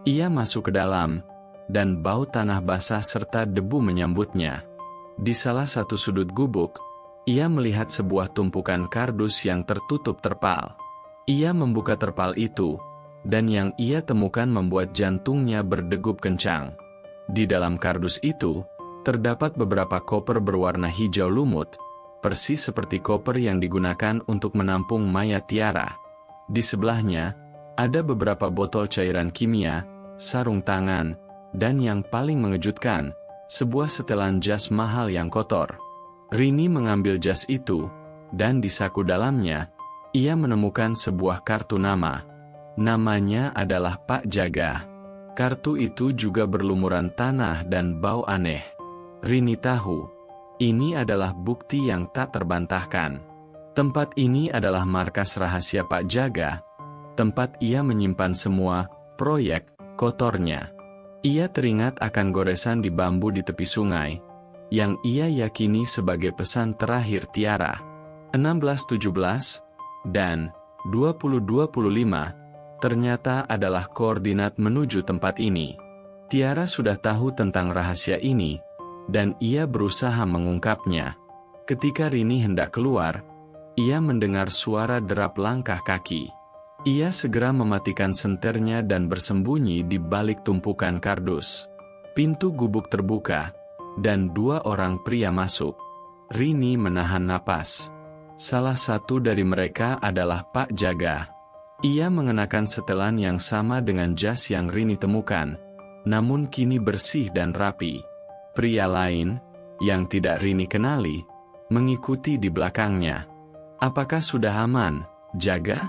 Ia masuk ke dalam, dan bau tanah basah serta debu menyambutnya. Di salah satu sudut gubuk, ia melihat sebuah tumpukan kardus yang tertutup terpal. Ia membuka terpal itu, dan yang ia temukan membuat jantungnya berdegup kencang. Di dalam kardus itu, terdapat beberapa koper berwarna hijau lumut, persis seperti koper yang digunakan untuk menampung mayat Tiara. Di sebelahnya, ada beberapa botol cairan kimia, sarung tangan, dan yang paling mengejutkan, sebuah setelan jas mahal yang kotor. Rini mengambil jas itu, dan di saku dalamnya, ia menemukan sebuah kartu nama. Namanya adalah Pak Jaga. Kartu itu juga berlumuran tanah dan bau aneh. Rini tahu, ini adalah bukti yang tak terbantahkan. Tempat ini adalah markas rahasia Pak Jaga, tempat ia menyimpan semua proyek kotornya. Ia teringat akan goresan di bambu di tepi sungai, yang ia yakini sebagai pesan terakhir Tiara. 1617 dan 2025 ternyata adalah koordinat menuju tempat ini. Tiara sudah tahu tentang rahasia ini, dan ia berusaha mengungkapnya. Ketika Rini hendak keluar, ia mendengar suara derap langkah kaki. Ia segera mematikan senternya dan bersembunyi di balik tumpukan kardus. Pintu gubuk terbuka, dan dua orang pria masuk. Rini menahan napas. Salah satu dari mereka adalah Pak Jaga. Ia mengenakan setelan yang sama dengan jas yang Rini temukan, namun kini bersih dan rapi. Pria lain, yang tidak Rini kenali, mengikuti di belakangnya. "Apakah sudah aman, Jaga?"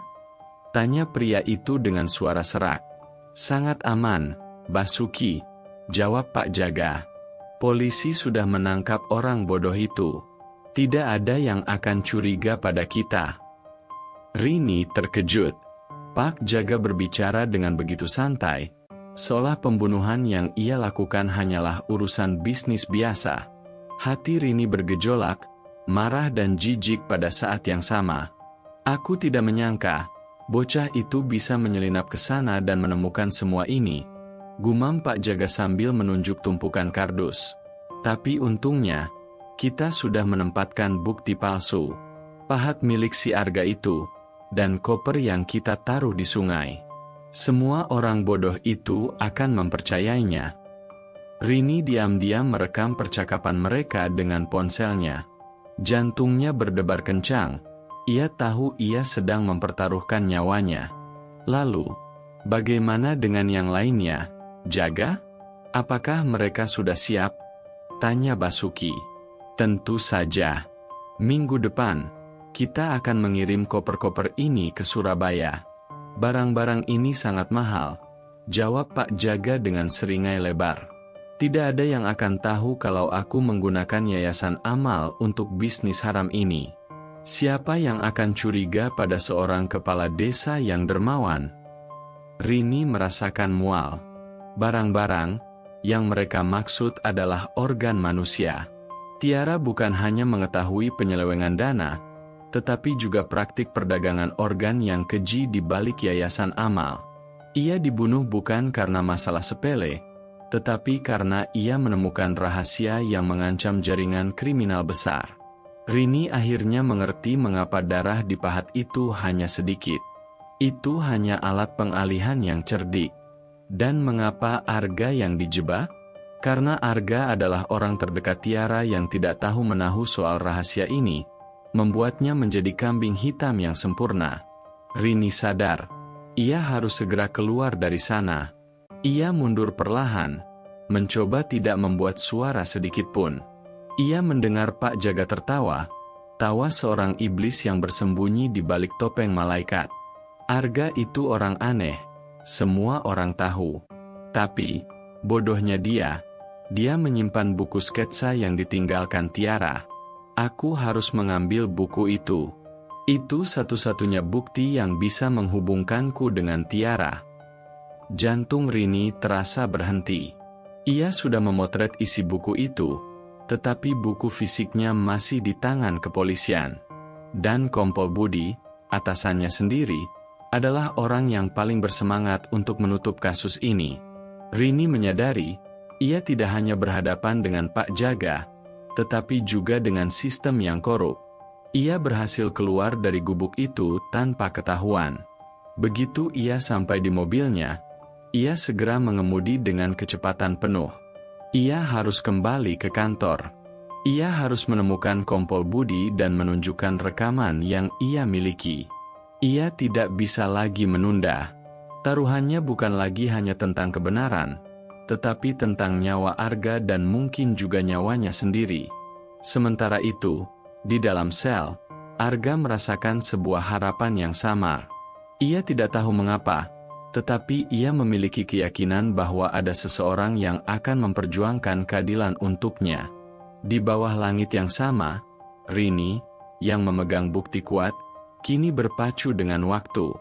tanya pria itu dengan suara serak. "Sangat aman, Basuki," jawab Pak Jaga. "Polisi sudah menangkap orang bodoh itu. Tidak ada yang akan curiga pada kita." Rini terkejut. Pak Jaga berbicara dengan begitu santai, seolah pembunuhan yang ia lakukan hanyalah urusan bisnis biasa. Hati Rini bergejolak, marah dan jijik pada saat yang sama. "Aku tidak menyangka, bocah itu bisa menyelinap ke sana dan menemukan semua ini," gumam Pak Jaga sambil menunjuk tumpukan kardus. "Tapi untungnya, kita sudah menempatkan bukti palsu. Pahat milik si Arga itu, dan koper yang kita taruh di sungai. Semua orang bodoh itu akan mempercayainya." Rini diam-diam merekam percakapan mereka dengan ponselnya. Jantungnya berdebar kencang. Ia tahu ia sedang mempertaruhkan nyawanya. "Lalu, bagaimana dengan yang lainnya, Jaga? Apakah mereka sudah siap?" tanya Basuki. "Tentu saja. Minggu depan, kita akan mengirim koper-koper ini ke Surabaya. Barang-barang ini sangat mahal," jawab Pak Jaga dengan seringai lebar. "Tidak ada yang akan tahu kalau aku menggunakan yayasan amal untuk bisnis haram ini. Siapa yang akan curiga pada seorang kepala desa yang dermawan?" Rini merasakan mual. Barang-barang yang mereka maksud adalah organ manusia. Tiara bukan hanya mengetahui penyelewengan dana, tetapi juga praktik perdagangan organ yang keji di balik yayasan amal. Ia dibunuh bukan karena masalah sepele, tetapi karena ia menemukan rahasia yang mengancam jaringan kriminal besar. Rini akhirnya mengerti mengapa darah di pahat itu hanya sedikit. Itu hanya alat pengalihan yang cerdik. Dan mengapa Arga yang dijebak? Karena Arga adalah orang terdekat Tiara yang tidak tahu menahu soal rahasia ini, membuatnya menjadi kambing hitam yang sempurna. Rini sadar, ia harus segera keluar dari sana. Ia mundur perlahan, mencoba tidak membuat suara sedikit pun. Ia mendengar Pak Jaga tertawa, Tawa seorang iblis yang bersembunyi di balik topeng malaikat. Arga itu orang aneh, semua orang tahu. Tapi, bodohnya dia menyimpan buku sketsa yang ditinggalkan Tiara. Aku harus mengambil buku itu. Itu satu-satunya bukti yang bisa menghubungkanku dengan Tiara. Jantung Rini terasa berhenti. Ia sudah memotret isi buku itu, tetapi buku fisiknya masih di tangan kepolisian. Dan Kompol Budi, atasannya sendiri, adalah orang yang paling bersemangat untuk menutup kasus ini. Rini menyadari, ia tidak hanya berhadapan dengan Pak Jaga, tetapi juga dengan sistem yang korup. Ia berhasil keluar dari gubuk itu tanpa ketahuan. Begitu ia sampai di mobilnya, ia segera mengemudi dengan kecepatan penuh. Ia harus kembali ke kantor. Ia harus menemukan Kompol Budi dan menunjukkan rekaman yang ia miliki. Ia tidak bisa lagi menunda. Taruhannya bukan lagi hanya tentang kebenaran, tetapi tentang nyawa Arga dan mungkin juga nyawanya sendiri. Sementara itu, di dalam sel, Arga merasakan sebuah harapan yang samar. Ia tidak tahu mengapa, tetapi ia memiliki keyakinan bahwa ada seseorang yang akan memperjuangkan keadilan untuknya. Di bawah langit yang sama, Rini, yang memegang bukti kuat, kini berpacu dengan waktu.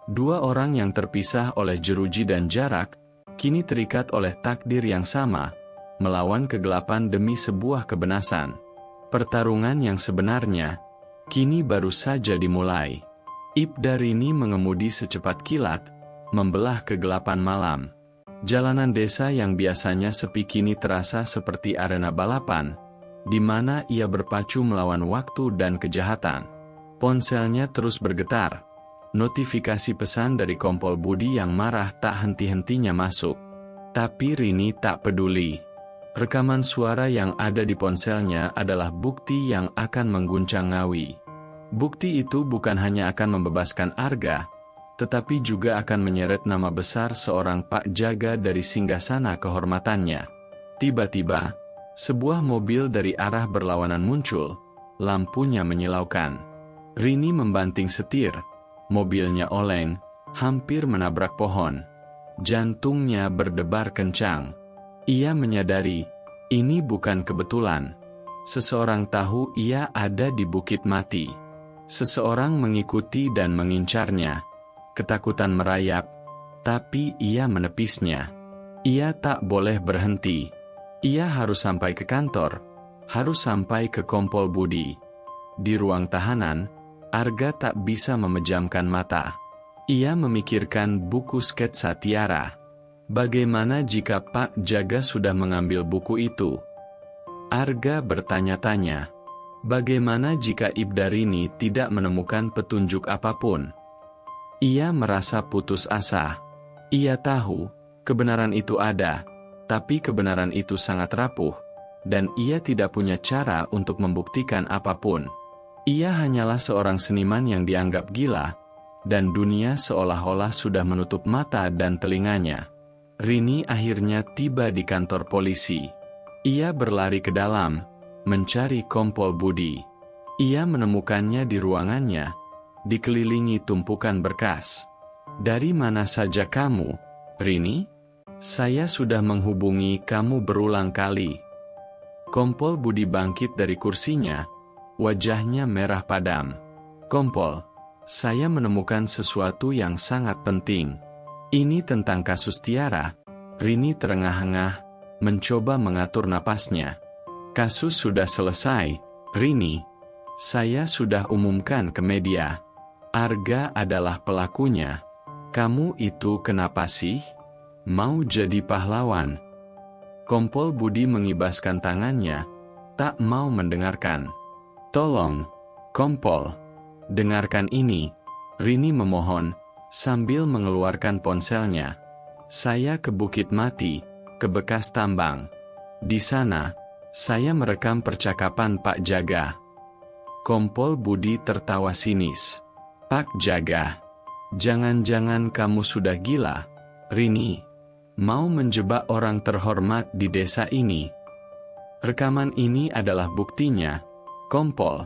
Dua orang yang terpisah oleh jeruji dan jarak, kini terikat oleh takdir yang sama, melawan kegelapan demi sebuah kebenaran. Pertarungan yang sebenarnya, kini baru saja dimulai. Ibda Rini mengemudi secepat kilat, membelah kegelapan malam. Jalanan desa yang biasanya sepi kini terasa seperti arena balapan, di mana ia berpacu melawan waktu dan kejahatan. Ponselnya terus bergetar. Notifikasi pesan dari Kompol Budi yang marah tak henti-hentinya masuk. Tapi Rini tak peduli. Rekaman suara yang ada di ponselnya adalah bukti yang akan mengguncang Ngawi. Bukti itu bukan hanya akan membebaskan Arga, tetapi juga akan menyeret nama besar seorang Pak Jaga dari singgasana kehormatannya. Tiba-tiba, sebuah mobil dari arah berlawanan muncul, lampunya menyilaukan. Rini membanting setir, mobilnya oleng, hampir menabrak pohon. Jantungnya berdebar kencang. Ia menyadari, ini bukan kebetulan. Seseorang tahu ia ada di Bukit Mati. Seseorang mengikuti dan mengincarnya. Ketakutan merayap, tapi ia menepisnya. Ia tak boleh berhenti. Ia harus sampai ke kantor, harus sampai ke Kompol Budi. Di ruang tahanan, Arga tak bisa memejamkan mata. Ia memikirkan buku sketsa Tiara. Bagaimana jika Pak Jaga sudah mengambil buku itu? Arga bertanya-tanya. Bagaimana jika Ibda Rini tidak menemukan petunjuk apapun? Ia merasa putus asa. Ia tahu, kebenaran itu ada, tapi kebenaran itu sangat rapuh, dan ia tidak punya cara untuk membuktikan apapun. Ia hanyalah seorang seniman yang dianggap gila, dan dunia seolah-olah sudah menutup mata dan telinganya. Rini akhirnya tiba di kantor polisi. Ia berlari ke dalam, mencari Kompol Budi. Ia menemukannya di ruangannya, dikelilingi tumpukan berkas. Dari mana saja kamu, Rini? Saya sudah menghubungi kamu berulang kali. Kompol Budi bangkit dari kursinya, wajahnya merah padam. Kompol, saya menemukan sesuatu yang sangat penting. Ini tentang kasus Tiara. Rini terengah-engah, mencoba mengatur napasnya. Kasus sudah selesai, Rini. Saya sudah umumkan ke media. Arga adalah pelakunya. Kamu itu kenapa sih? Mau jadi pahlawan? Kompol Budi mengibaskan tangannya, tak mau mendengarkan. Tolong, Kompol, dengarkan ini. Rini memohon, sambil mengeluarkan ponselnya. Saya ke Bukit Mati, ke bekas tambang. Di sana, saya merekam percakapan Pak Jaga. Kompol Budi tertawa sinis. Pak Jaga, jangan-jangan kamu sudah gila, Rini. Mau menjebak orang terhormat di desa ini. Rekaman ini adalah buktinya, Kompol.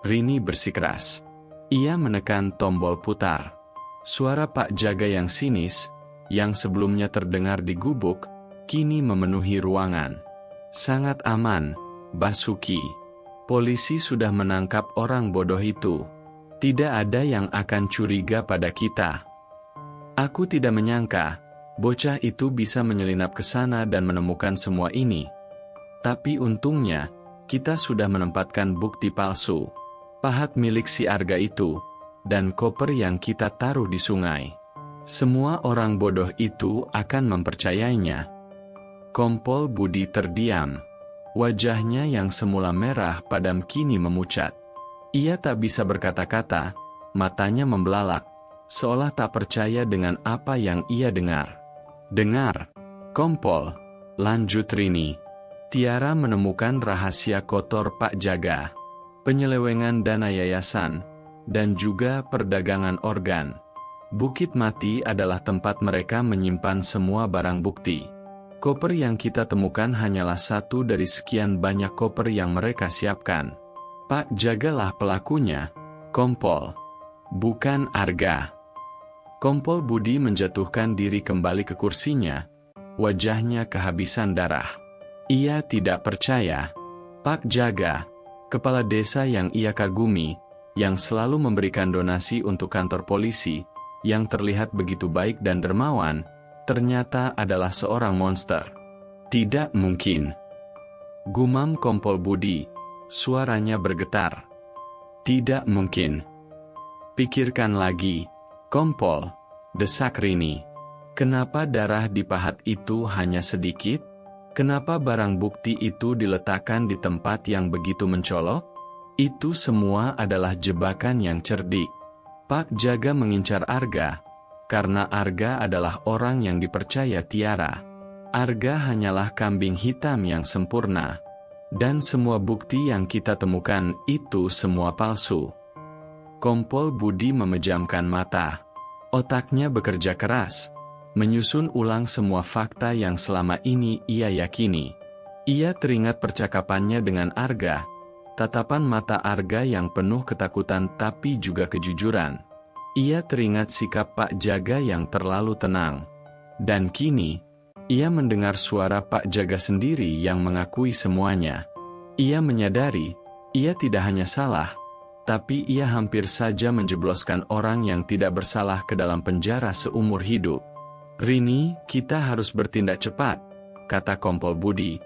Rini bersikeras. Ia menekan tombol putar. Suara Pak Jaga yang sinis, yang sebelumnya terdengar di gubuk, kini memenuhi ruangan. Sangat aman, Basuki. Polisi sudah menangkap orang bodoh itu. Tidak ada yang akan curiga pada kita. Aku tidak menyangka, bocah itu bisa menyelinap ke sana dan menemukan semua ini. Tapi untungnya, kita sudah menempatkan bukti palsu. Pahat milik si Arga itu, dan koper yang kita taruh di sungai. Semua orang bodoh itu akan mempercayainya. Kompol Budi terdiam. Wajahnya yang semula merah padam kini memucat. Ia tak bisa berkata-kata, matanya membelalak, seolah tak percaya dengan apa yang ia dengar. Dengar, Kompol, lanjut Rini. Tiara menemukan rahasia kotor Pak Jaga, penyelewengan dana yayasan, dan juga perdagangan organ. Bukit Mati adalah tempat mereka menyimpan semua barang bukti. Koper yang kita temukan hanyalah satu dari sekian banyak koper yang mereka siapkan. Pak Jagalah pelakunya, Kompol, bukan Arga. Kompol Budi menjatuhkan diri kembali ke kursinya, wajahnya kehabisan darah. Ia tidak percaya. Pak Jaga, kepala desa yang ia kagumi, yang selalu memberikan donasi untuk kantor polisi, yang terlihat begitu baik dan dermawan, ternyata adalah seorang monster. Tidak mungkin. Gumam Kompol Budi, suaranya bergetar. Tidak mungkin. Pikirkan lagi, Kompol, desak Rini. Kenapa darah di pahat itu hanya sedikit? Kenapa barang bukti itu diletakkan di tempat yang begitu mencolok? Itu semua adalah jebakan yang cerdik. Pak Jaga mengincar Arga, karena Arga adalah orang yang dipercaya Tiara. Arga hanyalah kambing hitam yang sempurna. Dan semua bukti yang kita temukan itu semua palsu. Kompol Budi memejamkan mata. Otaknya bekerja keras, menyusun ulang semua fakta yang selama ini ia yakini. Ia teringat percakapannya dengan Arga, tatapan mata Arga yang penuh ketakutan tapi juga kejujuran. Ia teringat sikap Pak Jaga yang terlalu tenang. Dan kini, ia mendengar suara Pak Jaga sendiri yang mengakui semuanya. Ia menyadari, ia tidak hanya salah, tapi ia hampir saja menjebloskan orang yang tidak bersalah ke dalam penjara seumur hidup. Rini, kita harus bertindak cepat, kata Kompol Budi.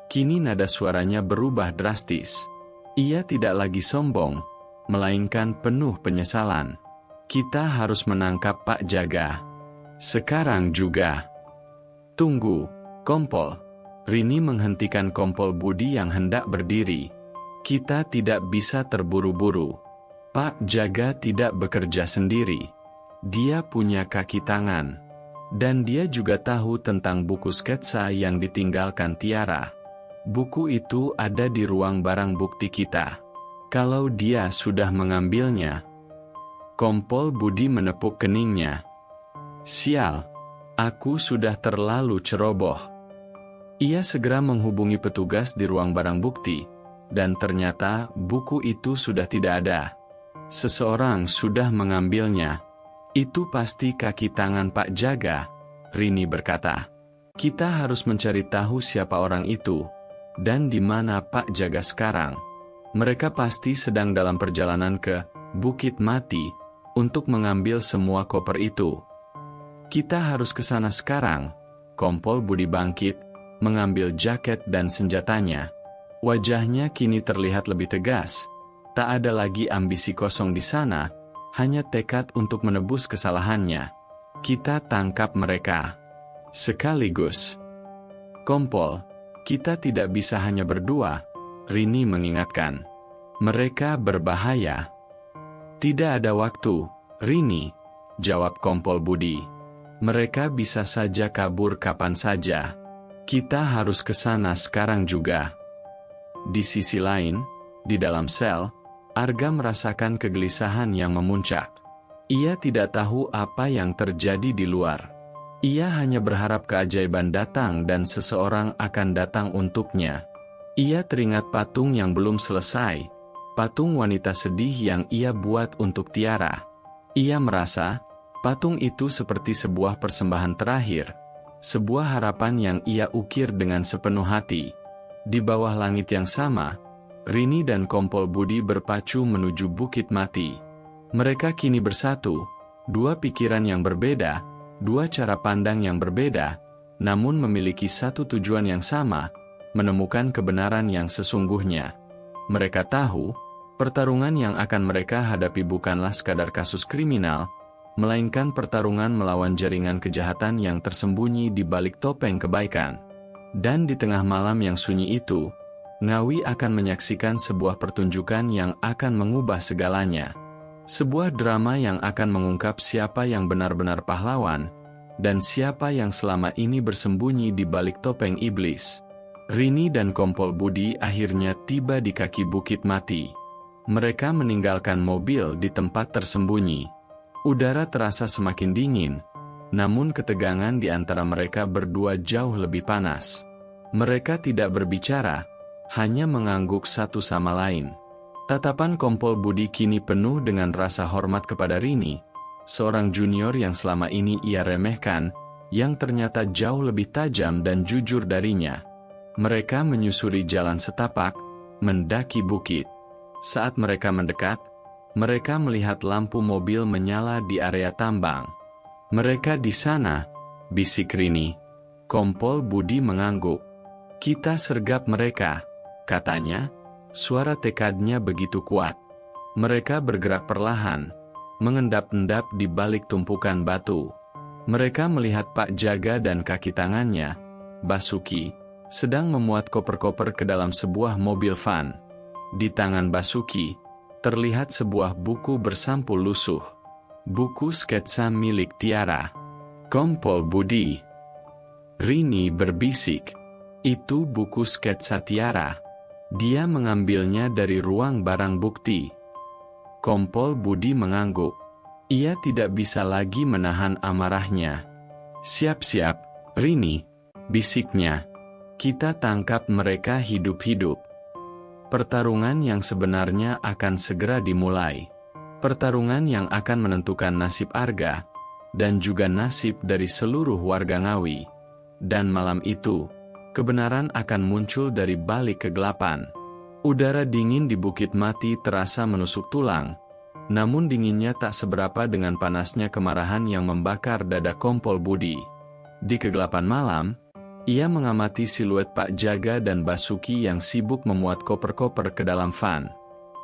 Kini nada suaranya berubah drastis. Ia tidak lagi sombong, melainkan penuh penyesalan. Kita harus menangkap Pak Jaga. Sekarang juga. Tunggu, Kompol. Rini menghentikan Kompol Budi yang hendak berdiri. Kita tidak bisa terburu-buru. Pak Jaga tidak bekerja sendiri. Dia punya kaki tangan. Dan dia juga tahu tentang buku sketsa yang ditinggalkan Tiara. Buku itu ada di ruang barang bukti kita. Kalau dia sudah mengambilnya. Kompol Budi menepuk keningnya. Sial, aku sudah terlalu ceroboh. Ia segera menghubungi petugas di ruang barang bukti, dan ternyata buku itu sudah tidak ada. Seseorang sudah mengambilnya. Itu pasti kaki tangan Pak Jaga, Rini berkata. Kita harus mencari tahu siapa orang itu, dan di mana Pak Jaga sekarang. Mereka pasti sedang dalam perjalanan ke Bukit Mati untuk mengambil semua koper itu. Kita harus ke sana sekarang. Kompol Budi bangkit, mengambil jaket dan senjatanya. Wajahnya kini terlihat lebih tegas. Tak ada lagi ambisi kosong di sana, hanya tekad untuk menebus kesalahannya. Kita tangkap mereka. Sekaligus. Kompol, kita tidak bisa hanya berdua, Rini mengingatkan. Mereka berbahaya. Tidak ada waktu, Rini, jawab Kompol Budi. Mereka bisa saja kabur kapan saja. Kita harus ke sana sekarang juga. Di sisi lain, di dalam sel, Arga merasakan kegelisahan yang memuncak. Ia tidak tahu apa yang terjadi di luar. Ia hanya berharap keajaiban datang dan seseorang akan datang untuknya. Ia teringat patung yang belum selesai, patung wanita sedih yang ia buat untuk Tiara. Ia merasa, patung itu seperti sebuah persembahan terakhir, sebuah harapan yang ia ukir dengan sepenuh hati. Di bawah langit yang sama, Rini dan Kompol Budi berpacu menuju Bukit Mati. Mereka kini bersatu, dua pikiran yang berbeda, dua cara pandang yang berbeda, namun memiliki satu tujuan yang sama, menemukan kebenaran yang sesungguhnya. Mereka tahu, pertarungan yang akan mereka hadapi bukanlah sekadar kasus kriminal, melainkan pertarungan melawan jaringan kejahatan yang tersembunyi di balik topeng kebaikan. Dan di tengah malam yang sunyi itu, Ngawi akan menyaksikan sebuah pertunjukan yang akan mengubah segalanya. Sebuah drama yang akan mengungkap siapa yang benar-benar pahlawan, dan siapa yang selama ini bersembunyi di balik topeng iblis. Rini dan Kompol Budi akhirnya tiba di kaki Bukit Mati. Mereka meninggalkan mobil di tempat tersembunyi. Udara terasa semakin dingin, namun ketegangan di antara mereka berdua jauh lebih panas. Mereka tidak berbicara, hanya mengangguk satu sama lain. Tatapan Kompol Budi kini penuh dengan rasa hormat kepada Rini, seorang junior yang selama ini ia remehkan, yang ternyata jauh lebih tajam dan jujur darinya. Mereka menyusuri jalan setapak, mendaki bukit. Saat mereka mendekat, mereka melihat lampu mobil menyala di area tambang. "Mereka di sana," bisik Rini. Kompol Budi mengangguk. "Kita sergap mereka," katanya. Suara tekadnya begitu kuat. Mereka bergerak perlahan, mengendap-endap di balik tumpukan batu. Mereka melihat Pak Jaga dan kaki tangannya, Basuki, sedang memuat koper-koper ke dalam sebuah mobil van. Di tangan Basuki, terlihat sebuah buku bersampul lusuh. Buku sketsa milik Tiara. "Kompol Budi," Rini berbisik, "itu buku sketsa Tiara." Dia mengambilnya dari ruang barang bukti. Kompol Budi mengangguk. Ia tidak bisa lagi menahan amarahnya. "Siap-siap, Rini," bisiknya. "Kita tangkap mereka hidup-hidup." Pertarungan yang sebenarnya akan segera dimulai. Pertarungan yang akan menentukan nasib Arga, dan juga nasib dari seluruh warga Ngawi. Dan malam itu, kebenaran akan muncul dari balik kegelapan. Udara dingin di Bukit Mati terasa menusuk tulang, namun dinginnya tak seberapa dengan panasnya kemarahan yang membakar dada Kompol Budi. Di kegelapan malam, ia mengamati siluet Pak Jaga dan Basuki yang sibuk memuat koper-koper ke dalam van.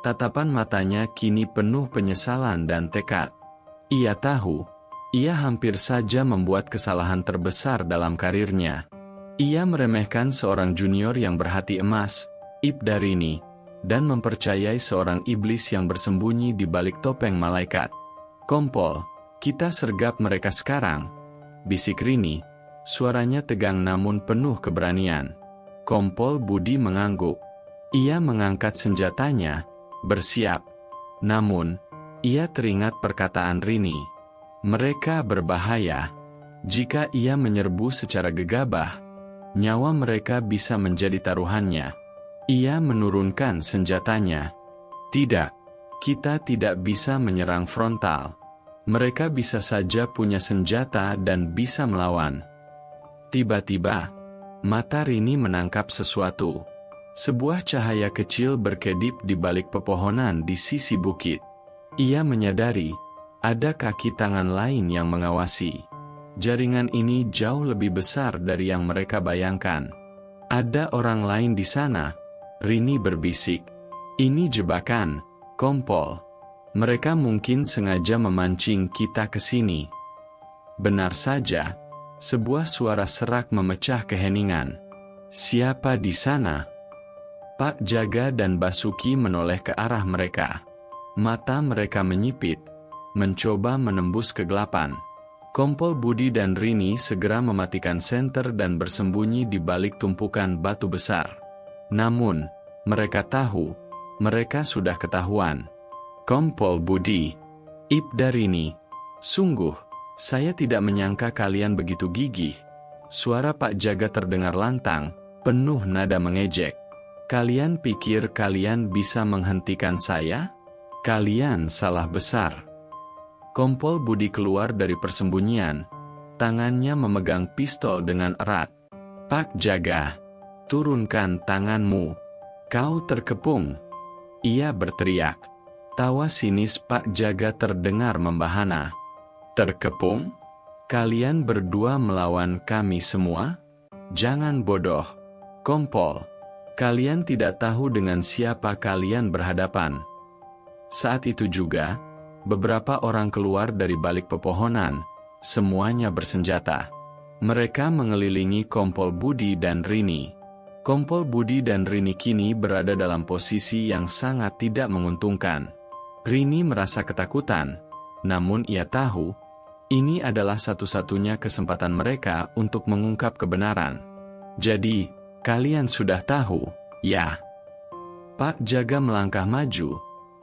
Tatapan matanya kini penuh penyesalan dan tekad. Ia tahu, ia hampir saja membuat kesalahan terbesar dalam karirnya. Ia meremehkan seorang junior yang berhati emas, Ibda Rini, dan mempercayai seorang iblis yang bersembunyi di balik topeng malaikat. "Kompol, kita sergap mereka sekarang," bisik Rini, suaranya tegang namun penuh keberanian. Kompol Budi mengangguk. Ia mengangkat senjatanya, bersiap. Namun, ia teringat perkataan Rini. Mereka berbahaya. Jika ia menyerbu secara gegabah, nyawa mereka bisa menjadi taruhannya. Ia menurunkan senjatanya. "Tidak, kita tidak bisa menyerang frontal. Mereka bisa saja punya senjata dan bisa melawan." Tiba-tiba, mata Rini menangkap sesuatu. Sebuah cahaya kecil berkedip di balik pepohonan di sisi bukit. Ia menyadari, ada kaki tangan lain yang mengawasi. Jaringan ini jauh lebih besar dari yang mereka bayangkan. "Ada orang lain di sana," Rini berbisik. "Ini jebakan, Kompol. Mereka mungkin sengaja memancing kita ke sini." Benar saja, sebuah suara serak memecah keheningan. "Siapa di sana?" Pak Jaga dan Basuki menoleh ke arah mereka. Mata mereka menyipit, mencoba menembus kegelapan. Kompol Budi dan Rini segera mematikan senter dan bersembunyi di balik tumpukan batu besar. Namun, mereka tahu, mereka sudah ketahuan. "Kompol Budi, Ibda Rini, sungguh, saya tidak menyangka kalian begitu gigih." Suara Pak Jaga terdengar lantang, penuh nada mengejek. Kalian pikir kalian bisa menghentikan saya? Kalian salah besar. Kompol Budi keluar dari persembunyian. Tangannya memegang pistol dengan erat. Pak Jaga, turunkan tanganmu. Kau terkepung. Ia berteriak. Tawa sinis Pak Jaga terdengar membahana. Terkepung? Kalian berdua melawan kami semua? Jangan bodoh. Kompol. Kalian tidak tahu dengan siapa kalian berhadapan. Saat itu juga, beberapa orang keluar dari balik pepohonan, semuanya bersenjata. Mereka mengelilingi Kompol Budi dan Rini. Kompol Budi dan Rini kini berada dalam posisi yang sangat tidak menguntungkan. Rini merasa ketakutan, namun ia tahu, ini adalah satu-satunya kesempatan mereka untuk mengungkap kebenaran. Jadi, kalian sudah tahu, ya? Pak Jaga melangkah maju.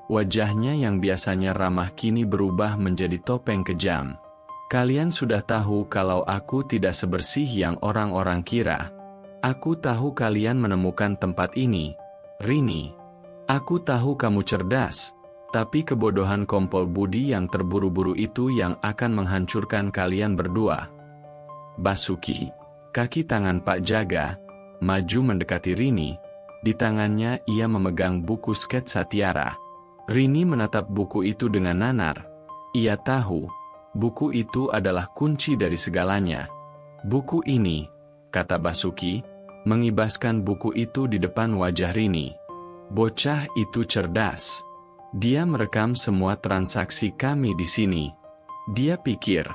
Wajahnya yang biasanya ramah kini berubah menjadi topeng kejam. Kalian sudah tahu kalau aku tidak sebersih yang orang-orang kira. Aku tahu kalian menemukan tempat ini, Rini. Aku tahu kamu cerdas, tapi kebodohan Kompol Budi yang terburu-buru itu yang akan menghancurkan kalian berdua. Basuki, kaki tangan Pak Jaga, maju mendekati Rini. Di tangannya ia memegang buku sketsa Tiara. Rini menatap buku itu dengan nanar. Ia tahu, buku itu adalah kunci dari segalanya. Buku ini, kata Basuki, mengibaskan buku itu di depan wajah Rini. Bocah itu cerdas. Dia merekam semua transaksi kami di sini. Dia pikir,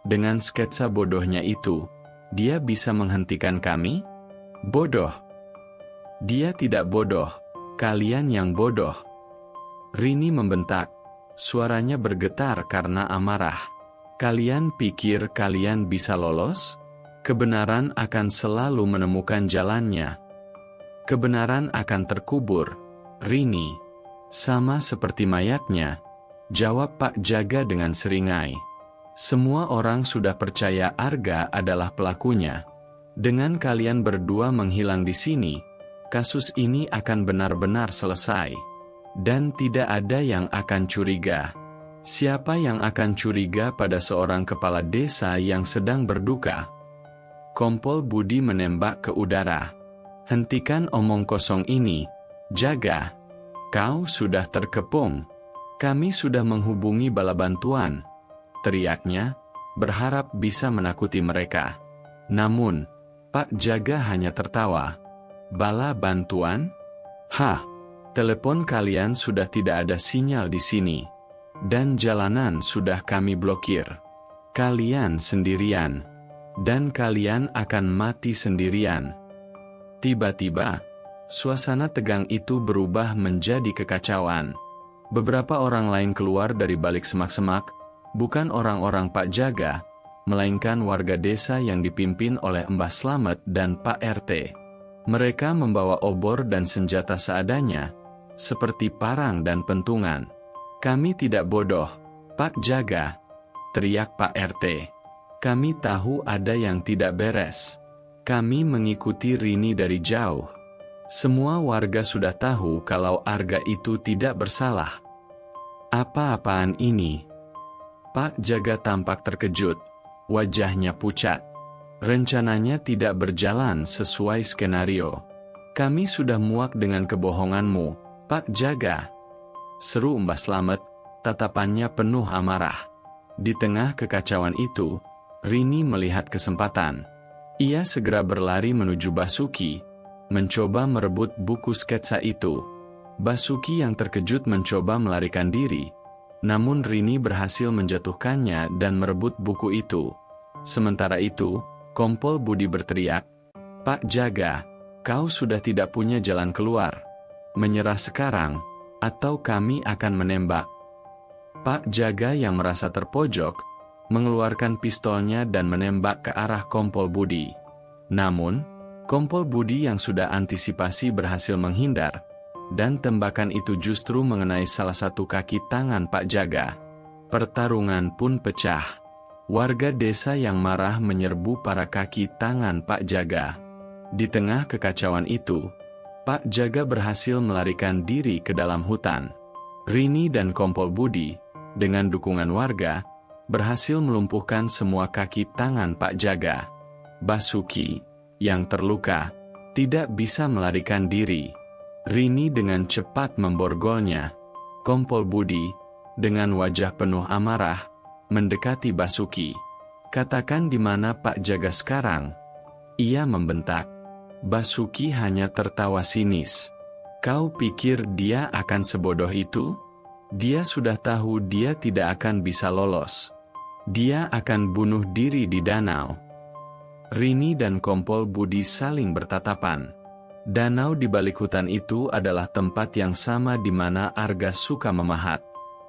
dengan sketsa bodohnya itu, dia bisa menghentikan kami? Bodoh. Dia tidak bodoh, kalian yang bodoh. Rini membentak, suaranya bergetar karena amarah. Kalian pikir kalian bisa lolos? Kebenaran akan selalu menemukan jalannya. Kebenaran akan terkubur, Rini. Sama seperti mayatnya, jawab Pak Jaga dengan seringai. Semua orang sudah percaya Arga adalah pelakunya. Dengan kalian berdua menghilang di sini, kasus ini akan benar-benar selesai. Dan tidak ada yang akan curiga. Siapa yang akan curiga pada seorang kepala desa yang sedang berduka? Kompol Budi menembak ke udara. Hentikan omong kosong ini, Jaga. Kau sudah terkepung. Kami sudah menghubungi bala bantuan. Teriaknya, berharap bisa menakuti mereka. Namun, Pak Jaga hanya tertawa. Bala bantuan? Hah, telepon kalian sudah tidak ada sinyal di sini. Dan jalanan sudah kami blokir. Kalian sendirian. Dan kalian akan mati sendirian. Tiba-tiba, suasana tegang itu berubah menjadi kekacauan. Beberapa orang lain keluar dari balik semak-semak, bukan orang-orang Pak Jaga, melainkan warga desa yang dipimpin oleh Mbah Slamet dan Pak RT. Mereka membawa obor dan senjata seadanya, seperti parang dan pentungan. Kami tidak bodoh, Pak Jaga, teriak Pak RT. Kami tahu ada yang tidak beres. Kami mengikuti Rini dari jauh. Semua warga sudah tahu kalau Arga itu tidak bersalah. Apa-apaan ini? Pak Jaga tampak terkejut. Wajahnya pucat. Rencananya tidak berjalan sesuai skenario. Kami sudah muak dengan kebohonganmu, Pak Jaga. Seru Mbah Slamet, tatapannya penuh amarah. Di tengah kekacauan itu, Rini melihat kesempatan. Ia segera berlari menuju Basuki, mencoba merebut buku sketsa itu. Basuki yang terkejut mencoba melarikan diri, namun Rini berhasil menjatuhkannya dan merebut buku itu. Sementara itu, Kompol Budi berteriak, Pak Jaga, kau sudah tidak punya jalan keluar. Menyerah sekarang, atau kami akan menembak. Pak Jaga yang merasa terpojok, mengeluarkan pistolnya dan menembak ke arah Kompol Budi. Namun, Kompol Budi yang sudah antisipasi berhasil menghindar, dan tembakan itu justru mengenai salah satu kaki tangan Pak Jaga. Pertarungan pun pecah. Warga desa yang marah menyerbu para kaki tangan Pak Jaga. Di tengah kekacauan itu, Pak Jaga berhasil melarikan diri ke dalam hutan. Rini dan Kompol Budi, dengan dukungan warga, berhasil melumpuhkan semua kaki tangan Pak Jaga. Basuki, yang terluka, tidak bisa melarikan diri. Rini dengan cepat memborgolnya. Kompol Budi, dengan wajah penuh amarah, mendekati Basuki. "Katakan di mana Pak Jaga sekarang?" Ia membentak. Basuki hanya tertawa sinis. "Kau pikir dia akan sebodoh itu? Dia sudah tahu dia tidak akan bisa lolos. Dia akan bunuh diri di danau." Rini dan Kompol Budi saling bertatapan. Danau di balik hutan itu adalah tempat yang sama di mana Arga suka memahat.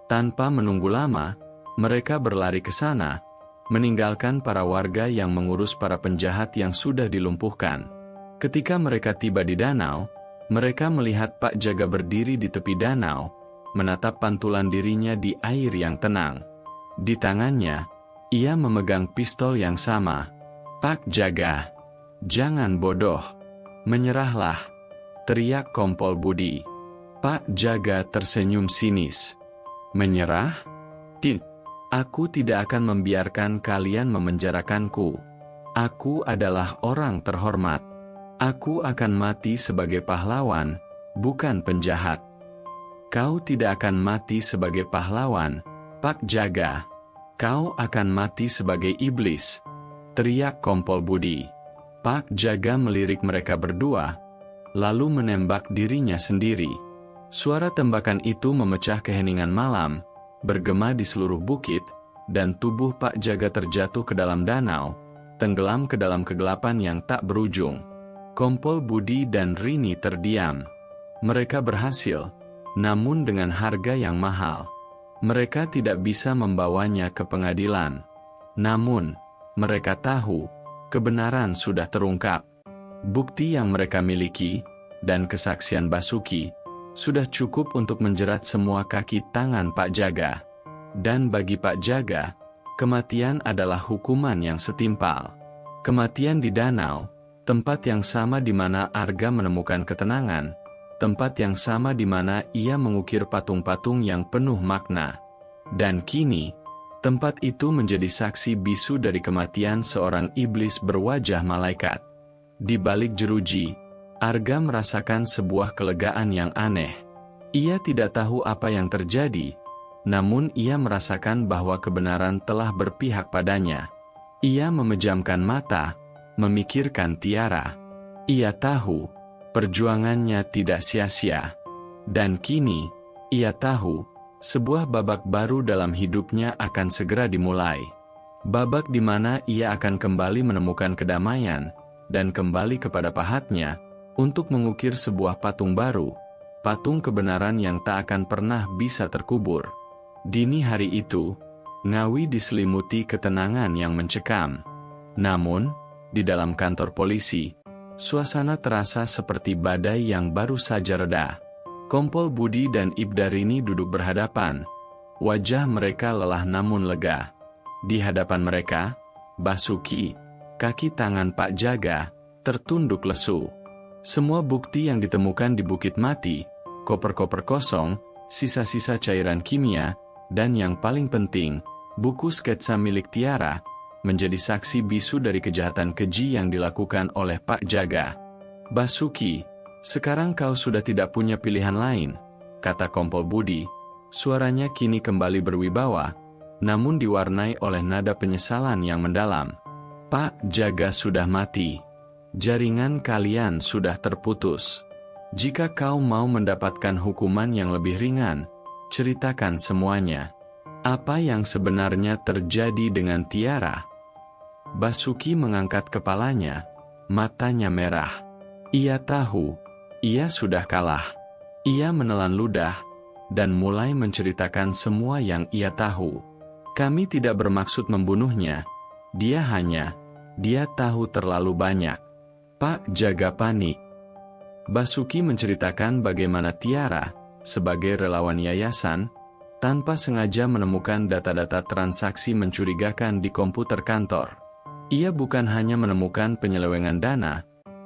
Tanpa menunggu lama, mereka berlari ke sana, meninggalkan para warga yang mengurus para penjahat yang sudah dilumpuhkan. Ketika mereka tiba di danau, mereka melihat Pak Jaga berdiri di tepi danau, menatap pantulan dirinya di air yang tenang. Di tangannya, ia memegang pistol yang sama. "Pak Jaga, jangan bodoh. Menyerahlah," teriak Kompol Budi. Pak Jaga tersenyum sinis. "Menyerah? Aku tidak akan membiarkan kalian memenjarakanku. Aku adalah orang terhormat. Aku akan mati sebagai pahlawan, bukan penjahat." "Kau tidak akan mati sebagai pahlawan, Pak Jaga. Kau akan mati sebagai iblis," teriak Kompol Budi. Pak Jaga melirik mereka berdua, lalu menembak dirinya sendiri. Suara tembakan itu memecah keheningan malam, bergema di seluruh bukit, dan tubuh Pak Jaga terjatuh ke dalam danau, tenggelam ke dalam kegelapan yang tak berujung. Kompol Budi dan Rini terdiam. Mereka berhasil, namun dengan harga yang mahal. Mereka tidak bisa membawanya ke pengadilan. Namun, mereka tahu, kebenaran sudah terungkap. Bukti yang mereka miliki, dan kesaksian Basuki, sudah cukup untuk menjerat semua kaki tangan Pak Jaga. Dan bagi Pak Jaga, kematian adalah hukuman yang setimpal. Kematian di danau, tempat yang sama di mana Arga menemukan ketenangan, tempat yang sama di mana ia mengukir patung-patung yang penuh makna. Dan kini, tempat itu menjadi saksi bisu dari kematian seorang iblis berwajah malaikat. Di balik jeruji, Arga merasakan sebuah kelegaan yang aneh. Ia tidak tahu apa yang terjadi, namun ia merasakan bahwa kebenaran telah berpihak padanya. Ia memejamkan mata, memikirkan Tiara. Ia tahu, perjuangannya tidak sia-sia. Dan kini, ia tahu, sebuah babak baru dalam hidupnya akan segera dimulai. Babak di mana ia akan kembali menemukan kedamaian, dan kembali kepada pahatnya, untuk mengukir sebuah patung baru, patung kebenaran yang tak akan pernah bisa terkubur. Dini hari itu, Ngawi diselimuti ketenangan yang mencekam. Namun, di dalam kantor polisi, suasana terasa seperti badai yang baru saja reda. Kompol Budi dan Ibda Rini duduk berhadapan. Wajah mereka lelah namun lega. Di hadapan mereka, Basuki, kaki tangan Pak Jaga, tertunduk lesu. Semua bukti yang ditemukan di Bukit Mati, koper-koper kosong, sisa-sisa cairan kimia, dan yang paling penting, buku sketsa milik Tiara, menjadi saksi bisu dari kejahatan keji yang dilakukan oleh Pak Jaga. "Basuki, sekarang kau sudah tidak punya pilihan lain," kata Kompol Budi. Suaranya kini kembali berwibawa, namun diwarnai oleh nada penyesalan yang mendalam. "Pak Jaga sudah mati. Jaringan kalian sudah terputus. Jika kau mau mendapatkan hukuman yang lebih ringan, ceritakan semuanya. Apa yang sebenarnya terjadi dengan Tiara?" Basuki mengangkat kepalanya, matanya merah. Ia tahu, ia sudah kalah. Ia menelan ludah, dan mulai menceritakan semua yang ia tahu. "Kami tidak bermaksud membunuhnya. Dia tahu terlalu banyak." Pak Jaga panik. Basuki menceritakan bagaimana Tiara, sebagai relawan yayasan, tanpa sengaja menemukan data-data transaksi mencurigakan di komputer kantor. Ia bukan hanya menemukan penyelewengan dana,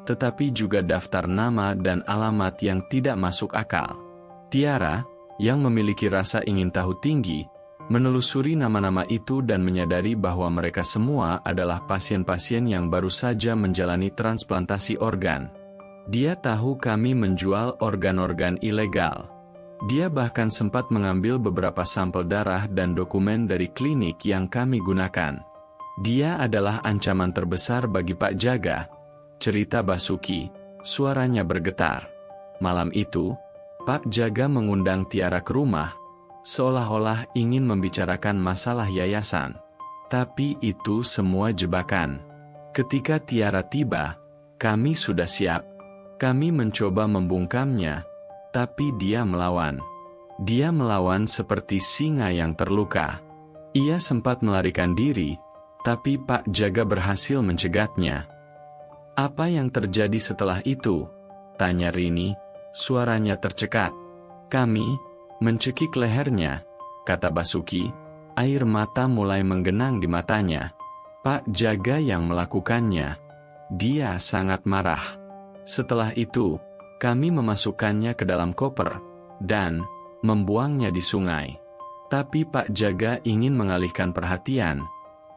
tetapi juga daftar nama dan alamat yang tidak masuk akal. Tiara, yang memiliki rasa ingin tahu tinggi, menelusuri nama-nama itu dan menyadari bahwa mereka semua adalah pasien-pasien yang baru saja menjalani transplantasi organ. Dia tahu kami menjual organ-organ ilegal. Dia bahkan sempat mengambil beberapa sampel darah dan dokumen dari klinik yang kami gunakan. Dia adalah ancaman terbesar bagi Pak Jaga, cerita Basuki, suaranya bergetar. Malam itu, Pak Jaga mengundang Tiara ke rumah, seolah-olah ingin membicarakan masalah yayasan. Tapi itu semua jebakan. Ketika Tiara tiba, kami sudah siap. Kami mencoba membungkamnya, tapi dia melawan. Dia melawan seperti singa yang terluka. Ia sempat melarikan diri, tapi Pak Jaga berhasil mencegatnya. "Apa yang terjadi setelah itu?" tanya Rini, suaranya tercekat. "Kami mencekik lehernya," kata Basuki, air mata mulai menggenang di matanya. "Pak Jaga yang melakukannya. Dia sangat marah. Setelah itu, kami memasukkannya ke dalam koper dan membuangnya di sungai. Tapi Pak Jaga ingin mengalihkan perhatian,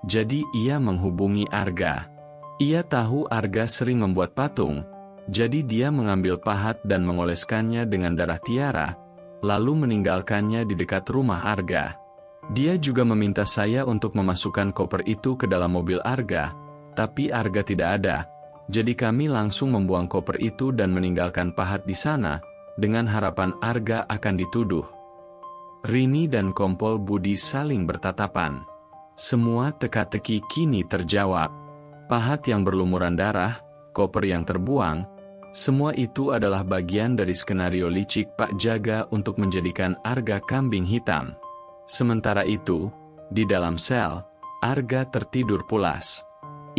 jadi ia menghubungi Arga. Ia tahu Arga sering membuat patung, jadi dia mengambil pahat dan mengoleskannya dengan darah Tiara, lalu meninggalkannya di dekat rumah Arga. Dia juga meminta saya untuk memasukkan koper itu ke dalam mobil Arga, tapi Arga tidak ada. Jadi kami langsung membuang koper itu dan meninggalkan pahat di sana, dengan harapan Arga akan dituduh." Rini dan Kompol Budi saling bertatapan. Semua teka-teki kini terjawab. Pahat yang berlumuran darah, koper yang terbuang, semua itu adalah bagian dari skenario licik Pak Jaga untuk menjadikan Arga kambing hitam. Sementara itu, di dalam sel, Arga tertidur pulas.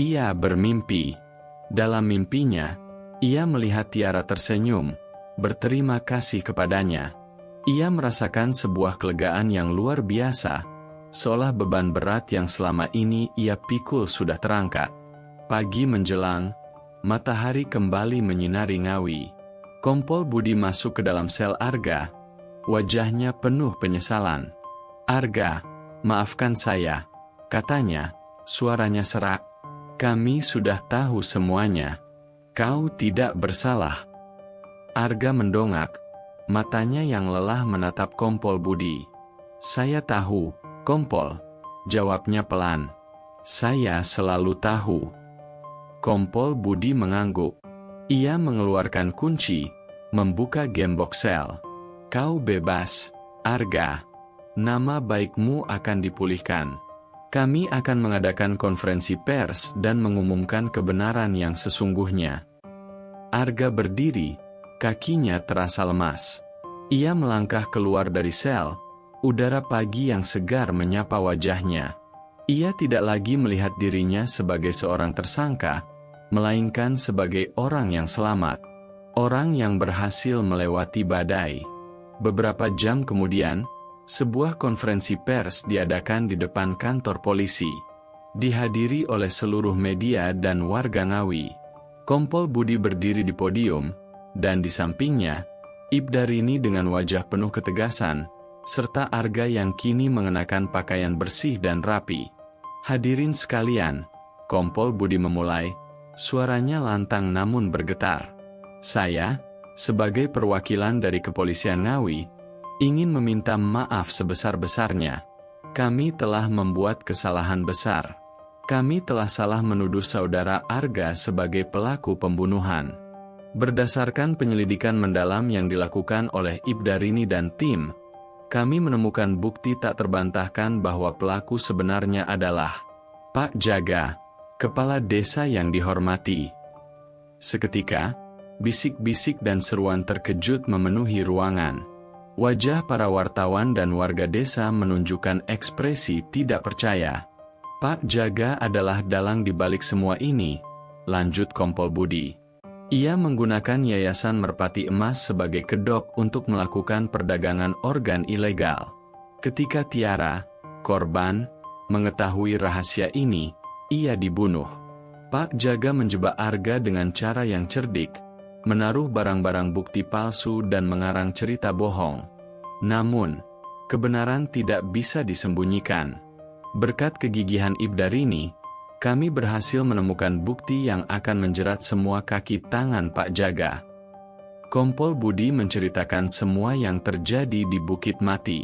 Ia bermimpi. Dalam mimpinya, ia melihat Tiara tersenyum, berterima kasih kepadanya. Ia merasakan sebuah kelegaan yang luar biasa, seolah beban berat yang selama ini ia pikul sudah terangkat. Pagi menjelang, matahari kembali menyinari Ngawi. Kompol Budi masuk ke dalam sel Arga, wajahnya penuh penyesalan. "Arga, maafkan saya," katanya, suaranya serak. "Kami sudah tahu semuanya. Kau tidak bersalah." Arga mendongak, matanya yang lelah menatap Kompol Budi. "Saya tahu, Kompol," jawabnya pelan. "Saya selalu tahu." Kompol Budi mengangguk. Ia mengeluarkan kunci, membuka gembok sel. "Kau bebas, Arga. Nama baikmu akan dipulihkan. Kami akan mengadakan konferensi pers dan mengumumkan kebenaran yang sesungguhnya." Arga berdiri, kakinya terasa lemas. Ia melangkah keluar dari sel, udara pagi yang segar menyapa wajahnya. Ia tidak lagi melihat dirinya sebagai seorang tersangka, melainkan sebagai orang yang selamat. Orang yang berhasil melewati badai. Beberapa jam kemudian, sebuah konferensi pers diadakan di depan kantor polisi. Dihadiri oleh seluruh media dan warga Ngawi. Kompol Budi berdiri di podium, dan di sampingnya, Ibda Rini dengan wajah penuh ketegasan, serta Arga yang kini mengenakan pakaian bersih dan rapi. "Hadirin sekalian," Kompol Budi memulai, suaranya lantang namun bergetar. "Saya, sebagai perwakilan dari Kepolisian Ngawi, ingin meminta maaf sebesar-besarnya. Kami telah membuat kesalahan besar. Kami telah salah menuduh saudara Arga sebagai pelaku pembunuhan. Berdasarkan penyelidikan mendalam yang dilakukan oleh Ibda Rini dan tim, kami menemukan bukti tak terbantahkan bahwa pelaku sebenarnya adalah Pak Jaga, kepala desa yang dihormati." Seketika, bisik-bisik dan seruan terkejut memenuhi ruangan. Wajah para wartawan dan warga desa menunjukkan ekspresi tidak percaya. "Pak Jaga adalah dalang di balik semua ini," lanjut Kompol Budi. "Ia menggunakan Yayasan Merpati Emas sebagai kedok untuk melakukan perdagangan organ ilegal. Ketika Tiara, korban, mengetahui rahasia ini, ia dibunuh. Pak Jaga menjebak Arga dengan cara yang cerdik, menaruh barang-barang bukti palsu dan mengarang cerita bohong. Namun, kebenaran tidak bisa disembunyikan. Berkat kegigihan Ibdarini, kami berhasil menemukan bukti yang akan menjerat semua kaki tangan Pak Jaga. Kompol Budi menceritakan semua yang terjadi di Bukit Mati.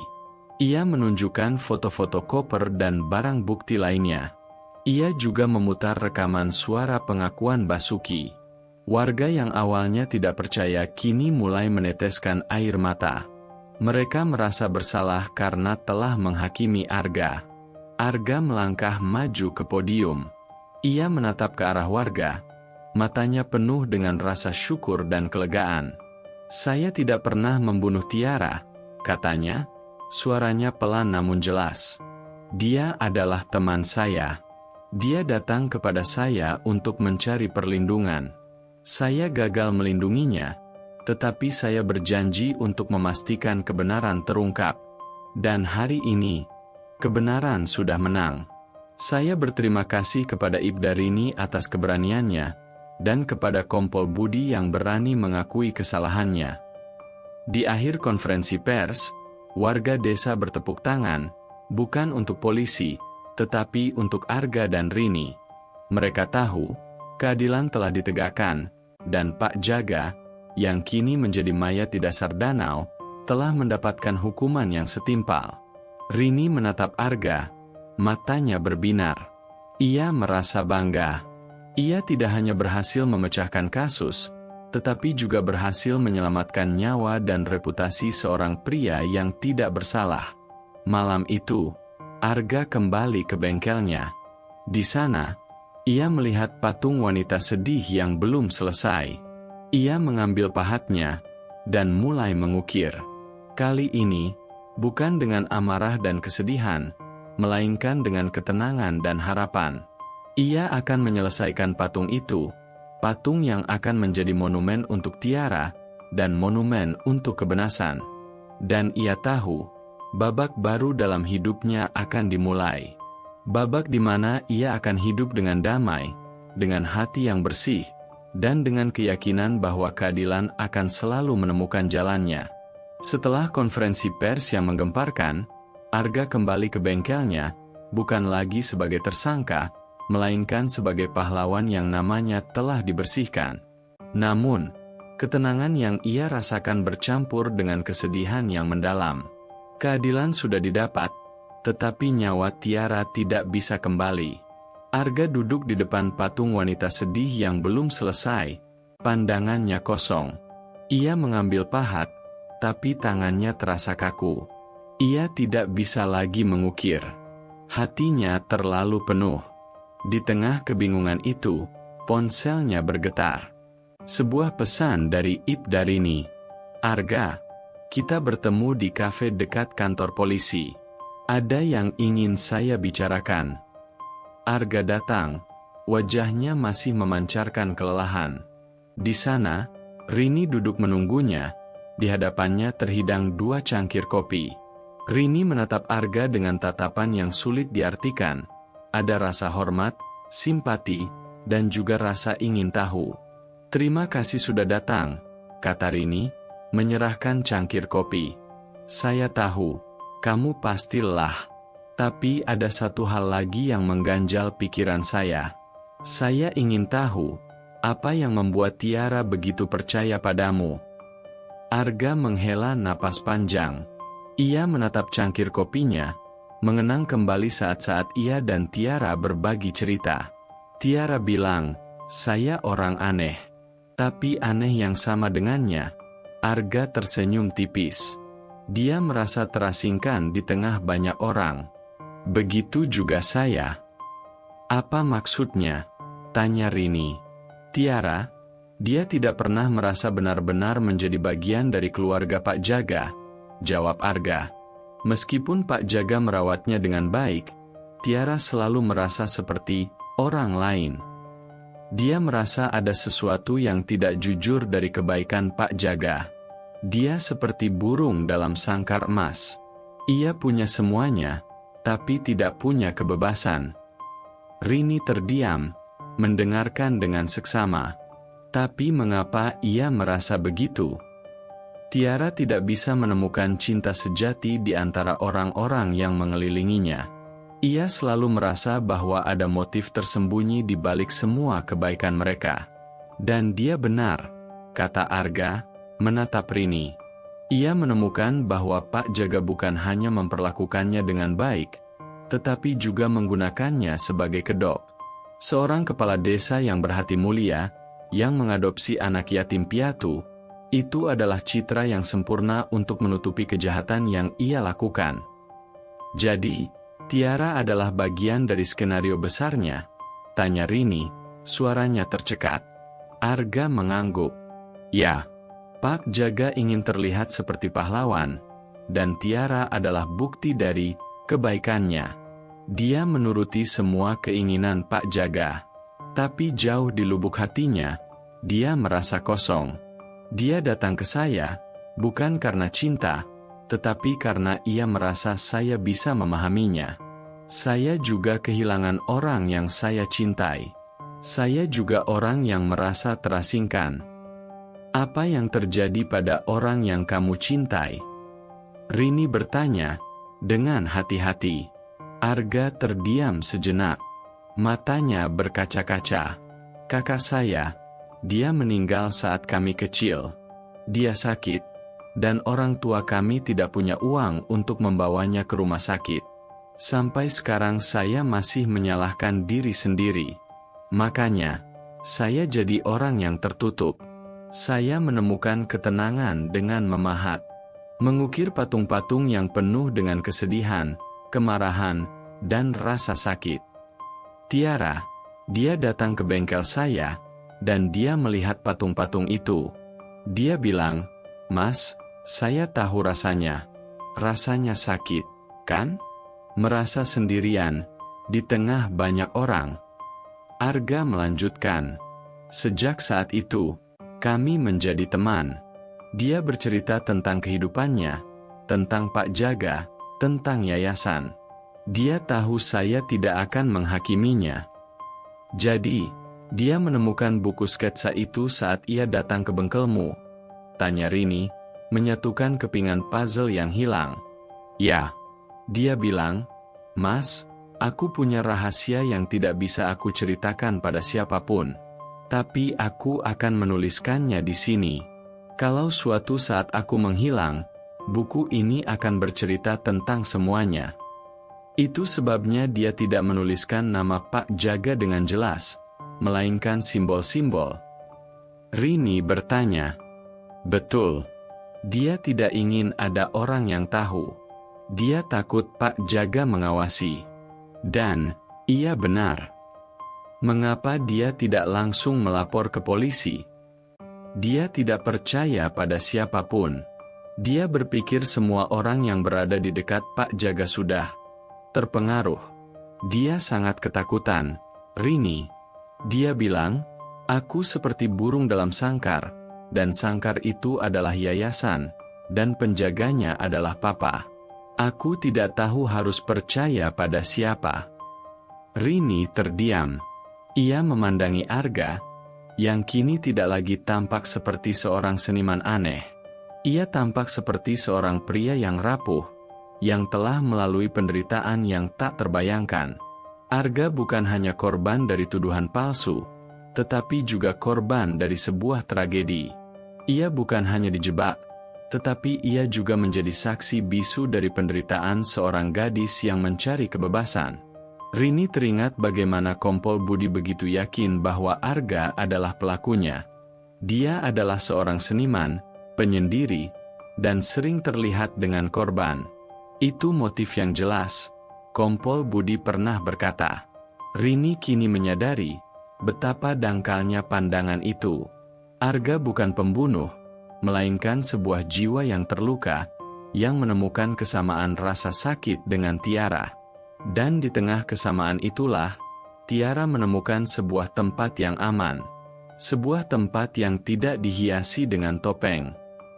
Ia menunjukkan foto-foto koper dan barang bukti lainnya. Ia juga memutar rekaman suara pengakuan Basuki. Warga yang awalnya tidak percaya kini mulai meneteskan air mata. Mereka merasa bersalah karena telah menghakimi Arga. Arga melangkah maju ke podium. Ia menatap ke arah warga. Matanya penuh dengan rasa syukur dan kelegaan. "Saya tidak pernah membunuh Tiara," katanya. Suaranya pelan namun jelas. "Dia adalah teman saya. Dia datang kepada saya untuk mencari perlindungan. Saya gagal melindunginya, tetapi saya berjanji untuk memastikan kebenaran terungkap. Dan hari ini, kebenaran sudah menang. Saya berterima kasih kepada Ibdarini atas keberaniannya, dan kepada Kompol Budi yang berani mengakui kesalahannya." Di akhir konferensi pers, warga desa bertepuk tangan, bukan untuk polisi, tetapi untuk Arga dan Rini. Mereka tahu, keadilan telah ditegakkan, dan Pak Jaga, yang kini menjadi mayat di dasar danau, telah mendapatkan hukuman yang setimpal. Rini menatap Arga, matanya berbinar. Ia merasa bangga. Ia tidak hanya berhasil memecahkan kasus, tetapi juga berhasil menyelamatkan nyawa dan reputasi seorang pria yang tidak bersalah. Malam itu, Arga kembali ke bengkelnya. Di sana, ia melihat patung wanita sedih yang belum selesai. Ia mengambil pahatnya dan mulai mengukir. Kali ini, bukan dengan amarah dan kesedihan, melainkan dengan ketenangan dan harapan. Ia akan menyelesaikan patung itu, patung yang akan menjadi monumen untuk Tiara dan monumen untuk kebenasan. Dan ia tahu, babak baru dalam hidupnya akan dimulai. Babak di mana ia akan hidup dengan damai, dengan hati yang bersih, dan dengan keyakinan bahwa keadilan akan selalu menemukan jalannya. Setelah konferensi pers yang menggemparkan, Arga kembali ke bengkelnya, bukan lagi sebagai tersangka, melainkan sebagai pahlawan yang namanya telah dibersihkan. Namun, ketenangan yang ia rasakan bercampur dengan kesedihan yang mendalam. Keadilan sudah didapat, tetapi nyawa Tiara tidak bisa kembali. Arga duduk di depan patung wanita sedih yang belum selesai, pandangannya kosong. Ia mengambil pahat, tapi tangannya terasa kaku. Ia tidak bisa lagi mengukir. Hatinya terlalu penuh. Di tengah kebingungan itu, ponselnya bergetar. Sebuah pesan dari Ibdarini. "Arga, kita bertemu di kafe dekat kantor polisi. Ada yang ingin saya bicarakan." Arga datang, wajahnya masih memancarkan kelelahan. Di sana, Rini duduk menunggunya, di hadapannya terhidang 2 cangkir kopi. Rini menatap Arga dengan tatapan yang sulit diartikan. Ada rasa hormat, simpati, dan juga rasa ingin tahu. "Terima kasih sudah datang," kata Rini, menyerahkan cangkir kopi. "Saya tahu, kamu pasti lelah. Tapi ada satu hal lagi yang mengganjal pikiran saya. Saya ingin tahu, apa yang membuat Tiara begitu percaya padamu?" Arga menghela napas panjang. Ia menatap cangkir kopinya, mengenang kembali saat-saat ia dan Tiara berbagi cerita. Tiara bilang, "Saya orang aneh." Tapi aneh yang sama dengannya. Arga tersenyum tipis. Dia merasa terasingkan di tengah banyak orang. "Begitu juga saya." "Apa maksudnya?" tanya Rini. "Tiara, dia tidak pernah merasa benar-benar menjadi bagian dari keluarga Pak Jaga," jawab Arga. "Meskipun Pak Jaga merawatnya dengan baik, Tiara selalu merasa seperti orang lain. Dia merasa ada sesuatu yang tidak jujur dari kebaikan Pak Jaga. Dia seperti burung dalam sangkar emas. Ia punya semuanya, tapi tidak punya kebebasan." Rini terdiam. mendengarkan dengan seksama. Tapi mengapa ia merasa begitu? Tiara tidak bisa menemukan cinta sejati di antara orang-orang yang mengelilinginya. Ia selalu merasa bahwa ada motif tersembunyi di balik semua kebaikan mereka. Dan dia benar, kata Arga, menatap Rini. Ia menemukan bahwa Pak Jaga bukan hanya memperlakukannya dengan baik, tetapi juga menggunakannya sebagai kedok. Seorang kepala desa yang berhati mulia, yang mengadopsi anak yatim piatu, itu adalah citra yang sempurna untuk menutupi kejahatan yang ia lakukan. Jadi, Tiara adalah bagian dari skenario besarnya? Tanya Rini, suaranya tercekat. Arga mengangguk. Ya, Pak Jaga ingin terlihat seperti pahlawan, dan Tiara adalah bukti dari kebaikannya. Dia menuruti semua keinginan Pak Jaga. Tapi jauh di lubuk hatinya, dia merasa kosong. Dia datang ke saya, bukan karena cinta, tetapi karena ia merasa saya bisa memahaminya. Saya juga kehilangan orang yang saya cintai. Saya juga orang yang merasa terasingkan. Apa yang terjadi pada orang yang kamu cintai? Rini bertanya, dengan hati-hati. Arga terdiam sejenak. Matanya berkaca-kaca. Kakak saya, dia meninggal saat kami kecil. Dia sakit, dan orang tua kami tidak punya uang untuk membawanya ke rumah sakit. Sampai sekarang saya masih menyalahkan diri sendiri. Makanya, saya jadi orang yang tertutup. Saya menemukan ketenangan dengan memahat. Mengukir patung-patung yang penuh dengan kesedihan, kemarahan, dan rasa sakit. Tiara, dia datang ke bengkel saya, dan dia melihat patung-patung itu. Dia bilang, "Mas, saya tahu rasanya. Rasanya sakit, kan? Merasa sendirian, di tengah banyak orang." Arga melanjutkan, "Sejak saat itu, kami menjadi teman." Dia bercerita tentang kehidupannya, tentang Pak Jaga, tentang yayasan. Dia tahu saya tidak akan menghakiminya. Jadi, dia menemukan buku sketsa itu saat ia datang ke bengkelmu. Tanya Rini, menyatukan kepingan puzzle yang hilang. Ya, dia bilang, "Mas, aku punya rahasia yang tidak bisa aku ceritakan pada siapapun. Tapi aku akan menuliskannya di sini. Kalau suatu saat aku menghilang, buku ini akan bercerita tentang semuanya." Itu sebabnya dia tidak menuliskan nama Pak Jaga dengan jelas, melainkan simbol-simbol. Rini bertanya, "Betul. Dia tidak ingin ada orang yang tahu. Dia takut Pak Jaga mengawasi." Dan, ia benar. Mengapa dia tidak langsung melapor ke polisi? Dia tidak percaya pada siapapun. Dia berpikir semua orang yang berada di dekat Pak Jaga sudah terpengaruh. Dia sangat ketakutan. Rini, dia bilang, "Aku seperti burung dalam sangkar, dan sangkar itu adalah yayasan, dan penjaganya adalah Papa. Aku tidak tahu harus percaya pada siapa." Rini terdiam. Ia memandangi Arga, yang kini tidak lagi tampak seperti seorang seniman aneh. Ia tampak seperti seorang pria yang rapuh, yang telah melalui penderitaan yang tak terbayangkan. Arga bukan hanya korban dari tuduhan palsu, tetapi juga korban dari sebuah tragedi. Ia bukan hanya dijebak, tetapi ia juga menjadi saksi bisu dari penderitaan seorang gadis yang mencari kebebasan. Rini teringat bagaimana Kompol Budi begitu yakin bahwa Arga adalah pelakunya. Dia adalah seorang seniman, penyendiri, dan sering terlihat dengan korban. Itu motif yang jelas, Kompol Budi pernah berkata. Rini kini menyadari betapa dangkalnya pandangan itu. Arga bukan pembunuh, melainkan sebuah jiwa yang terluka, yang menemukan kesamaan rasa sakit dengan Tiara. Dan di tengah kesamaan itulah, Tiara menemukan sebuah tempat yang aman. Sebuah tempat yang tidak dihiasi dengan topeng.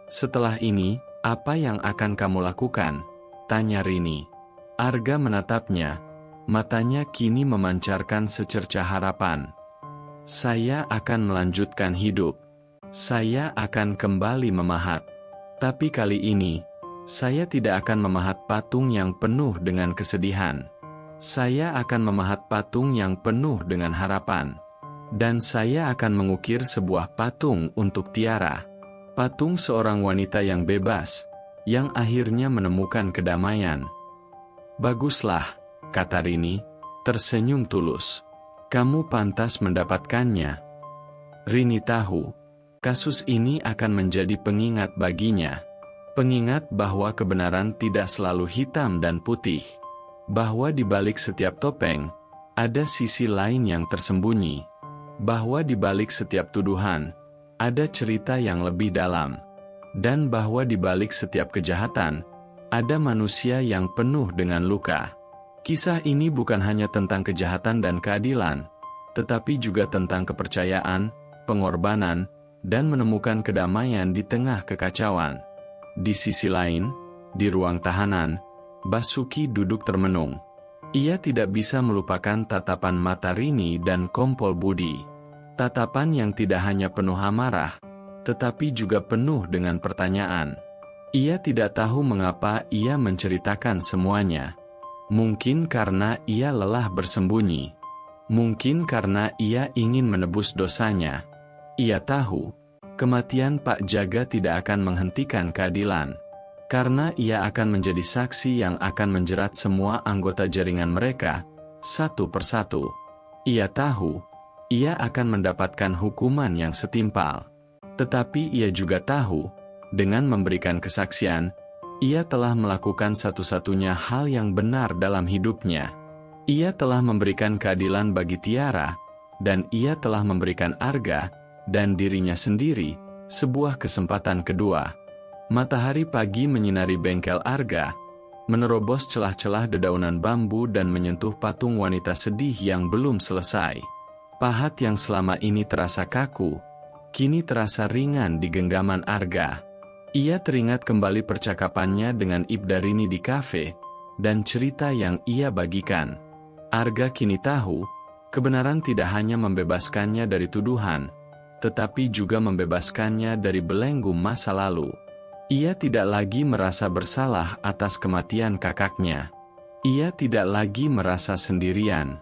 "Setelah ini, apa yang akan kamu lakukan?" tanya Rini. Arga menatapnya, matanya kini memancarkan secercah harapan. Saya akan melanjutkan hidup. Saya akan kembali memahat. Tapi kali ini, saya tidak akan memahat patung yang penuh dengan kesedihan. Saya akan memahat patung yang penuh dengan harapan. Dan saya akan mengukir sebuah patung untuk Tiara. Patung seorang wanita yang bebas, yang akhirnya menemukan kedamaian. Baguslah, kata Rini, tersenyum tulus. Kamu pantas mendapatkannya. Rini tahu, kasus ini akan menjadi pengingat baginya. Pengingat bahwa kebenaran tidak selalu hitam dan putih. Bahwa di balik setiap topeng, ada sisi lain yang tersembunyi. Bahwa di balik setiap tuduhan, ada cerita yang lebih dalam. Dan bahwa di balik setiap kejahatan, ada manusia yang penuh dengan luka. Kisah ini bukan hanya tentang kejahatan dan keadilan, tetapi juga tentang kepercayaan, pengorbanan, dan menemukan kedamaian di tengah kekacauan. Di sisi lain, di ruang tahanan, Basuki duduk termenung. Ia tidak bisa melupakan tatapan mata Rini dan Kompol Budi. Tatapan yang tidak hanya penuh amarah, tetapi juga penuh dengan pertanyaan. Ia tidak tahu mengapa ia menceritakan semuanya. Mungkin karena ia lelah bersembunyi. Mungkin karena ia ingin menebus dosanya. Ia tahu, kematian Pak Jaga tidak akan menghentikan keadilan. Karena ia akan menjadi saksi yang akan menjerat semua anggota jaringan mereka, satu persatu. Ia tahu, ia akan mendapatkan hukuman yang setimpal. Tetapi ia juga tahu, dengan memberikan kesaksian, ia telah melakukan satu-satunya hal yang benar dalam hidupnya. Ia telah memberikan keadilan bagi Tiara, dan ia telah memberikan Arga, dan dirinya sendiri, sebuah kesempatan kedua. Matahari pagi menyinari bengkel Arga, menerobos celah-celah dedaunan bambu dan menyentuh patung wanita sedih yang belum selesai. Pahat yang selama ini terasa kaku, kini terasa ringan di genggaman Arga. Ia teringat kembali percakapannya dengan Ibdarini di kafe, dan cerita yang ia bagikan. Arga kini tahu, kebenaran tidak hanya membebaskannya dari tuduhan, tetapi juga membebaskannya dari belenggu masa lalu. Ia tidak lagi merasa bersalah atas kematian kakaknya. Ia tidak lagi merasa sendirian.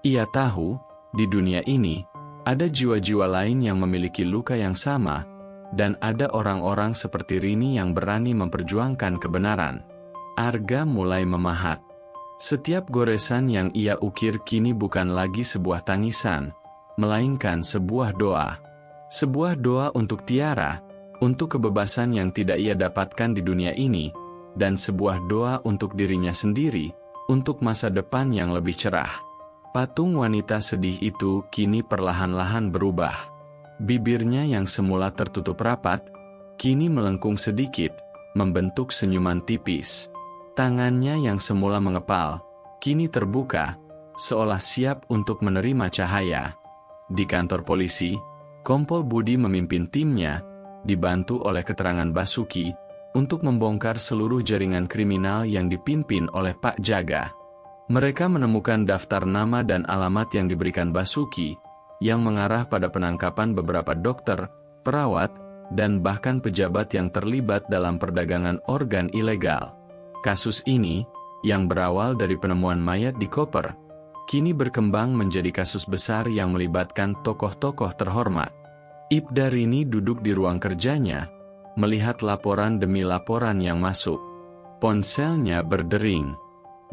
Ia tahu, di dunia ini, ada jiwa-jiwa lain yang memiliki luka yang sama, dan ada orang-orang seperti Rini yang berani memperjuangkan kebenaran. Arga mulai memahat. Setiap goresan yang ia ukir kini bukan lagi sebuah tangisan, melainkan sebuah doa. Sebuah doa untuk Tiara, untuk kebebasan yang tidak ia dapatkan di dunia ini, dan sebuah doa untuk dirinya sendiri, untuk masa depan yang lebih cerah. Patung wanita sedih itu kini perlahan-lahan berubah. Bibirnya yang semula tertutup rapat, kini melengkung sedikit, membentuk senyuman tipis. Tangannya yang semula mengepal, kini terbuka, seolah siap untuk menerima cahaya. Di kantor polisi, Kompol Budi memimpin timnya, dibantu oleh keterangan Basuki, untuk membongkar seluruh jaringan kriminal yang dipimpin oleh Pak Jaga. Mereka menemukan daftar nama dan alamat yang diberikan Basuki, yang mengarah pada penangkapan beberapa dokter, perawat, dan bahkan pejabat yang terlibat dalam perdagangan organ ilegal. Kasus ini, yang berawal dari penemuan mayat di koper, kini berkembang menjadi kasus besar yang melibatkan tokoh-tokoh terhormat. Ibdarini duduk di ruang kerjanya, melihat laporan demi laporan yang masuk. Ponselnya berdering.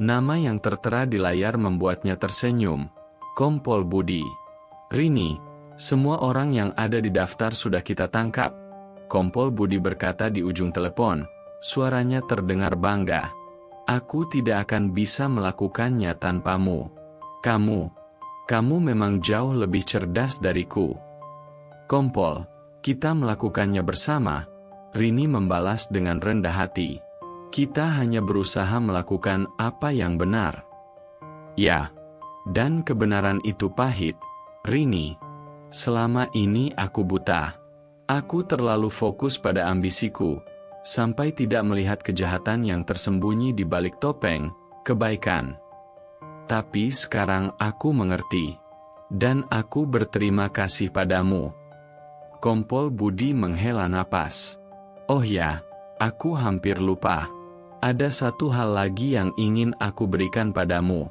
Nama yang tertera di layar membuatnya tersenyum. Kompol Budi. Rini, semua orang yang ada di daftar sudah kita tangkap. Kompol Budi berkata di ujung telepon, suaranya terdengar bangga. Aku tidak akan bisa melakukannya tanpamu. Kamu memang jauh lebih cerdas dariku. Kompol, kita melakukannya bersama. Rini membalas dengan rendah hati. Kita hanya berusaha melakukan apa yang benar. Ya, dan kebenaran itu pahit, Rini. Selama ini aku buta. Aku terlalu fokus pada ambisiku, sampai tidak melihat kejahatan yang tersembunyi di balik topeng, kebaikan. Tapi sekarang aku mengerti. Dan aku berterima kasih padamu. Kompol Budi menghela napas. Oh ya, aku hampir lupa. Ada satu hal lagi yang ingin aku berikan padamu.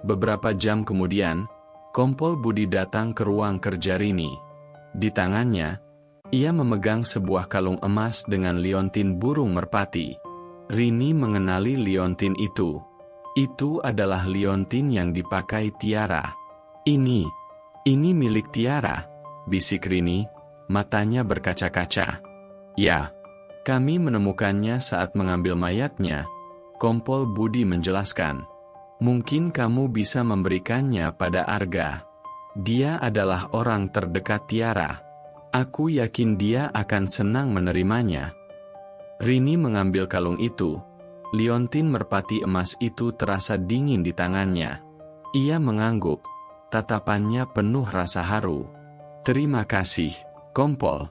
Beberapa jam kemudian, Kompol Budi datang ke ruang kerja Rini. Di tangannya, ia memegang sebuah kalung emas dengan liontin burung merpati. Rini mengenali liontin itu. Itu adalah liontin yang dipakai Tiara. Ini milik Tiara, bisik Rini, matanya berkaca-kaca. Ya, kami menemukannya saat mengambil mayatnya, Kompol Budi menjelaskan. Mungkin kamu bisa memberikannya pada Arga. Dia adalah orang terdekat Tiara. Aku yakin dia akan senang menerimanya. Rini mengambil kalung itu. Liontin merpati emas itu terasa dingin di tangannya. Ia mengangguk. Tatapannya penuh rasa haru. Terima kasih, Kompol.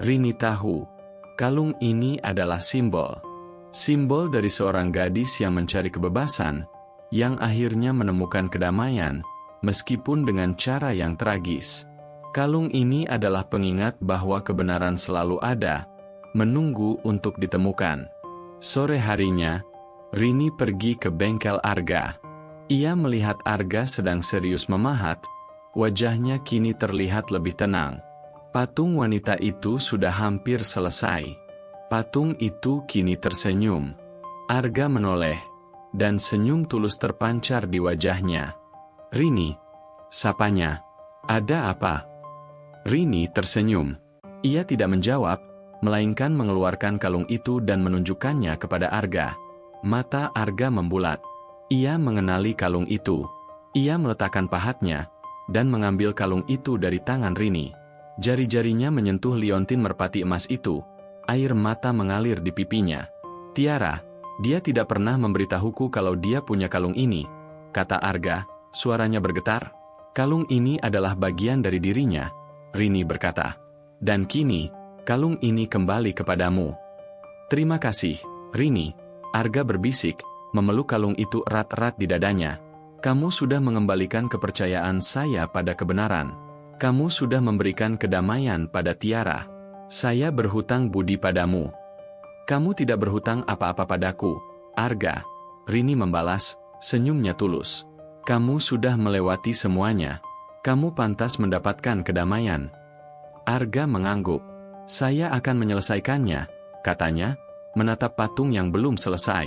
Rini tahu, kalung ini adalah simbol. Simbol dari seorang gadis yang mencari kebebasan, yang akhirnya menemukan kedamaian, meskipun dengan cara yang tragis. Kalung ini adalah pengingat bahwa kebenaran selalu ada, menunggu untuk ditemukan. Sore harinya, Rini pergi ke bengkel Arga. Ia melihat Arga sedang serius memahat, wajahnya kini terlihat lebih tenang. Patung wanita itu sudah hampir selesai. Patung itu kini tersenyum. Arga menoleh, dan senyum tulus terpancar di wajahnya. Rini, sapanya, ada apa? Rini tersenyum. Ia tidak menjawab, melainkan mengeluarkan kalung itu dan menunjukkannya kepada Arga. Mata Arga membulat. Ia mengenali kalung itu. Ia meletakkan pahatnya, dan mengambil kalung itu dari tangan Rini. Jari-jarinya menyentuh liontin merpati emas itu. Air mata mengalir di pipinya. Tiara, dia tidak pernah memberitahuku kalau dia punya kalung ini, kata Arga, suaranya bergetar. Kalung ini adalah bagian dari dirinya, Rini berkata. Dan kini, kalung ini kembali kepadamu. Terima kasih, Rini, Arga berbisik, memeluk kalung itu erat-erat di dadanya. Kamu sudah mengembalikan kepercayaan saya pada kebenaran. Kamu sudah memberikan kedamaian pada Tiara. Saya berhutang budi padamu. Kamu tidak berhutang apa-apa padaku, Arga. Rini membalas, senyumnya tulus. Kamu sudah melewati semuanya. Kamu pantas mendapatkan kedamaian. Arga mengangguk. Saya akan menyelesaikannya, katanya, menatap patung yang belum selesai.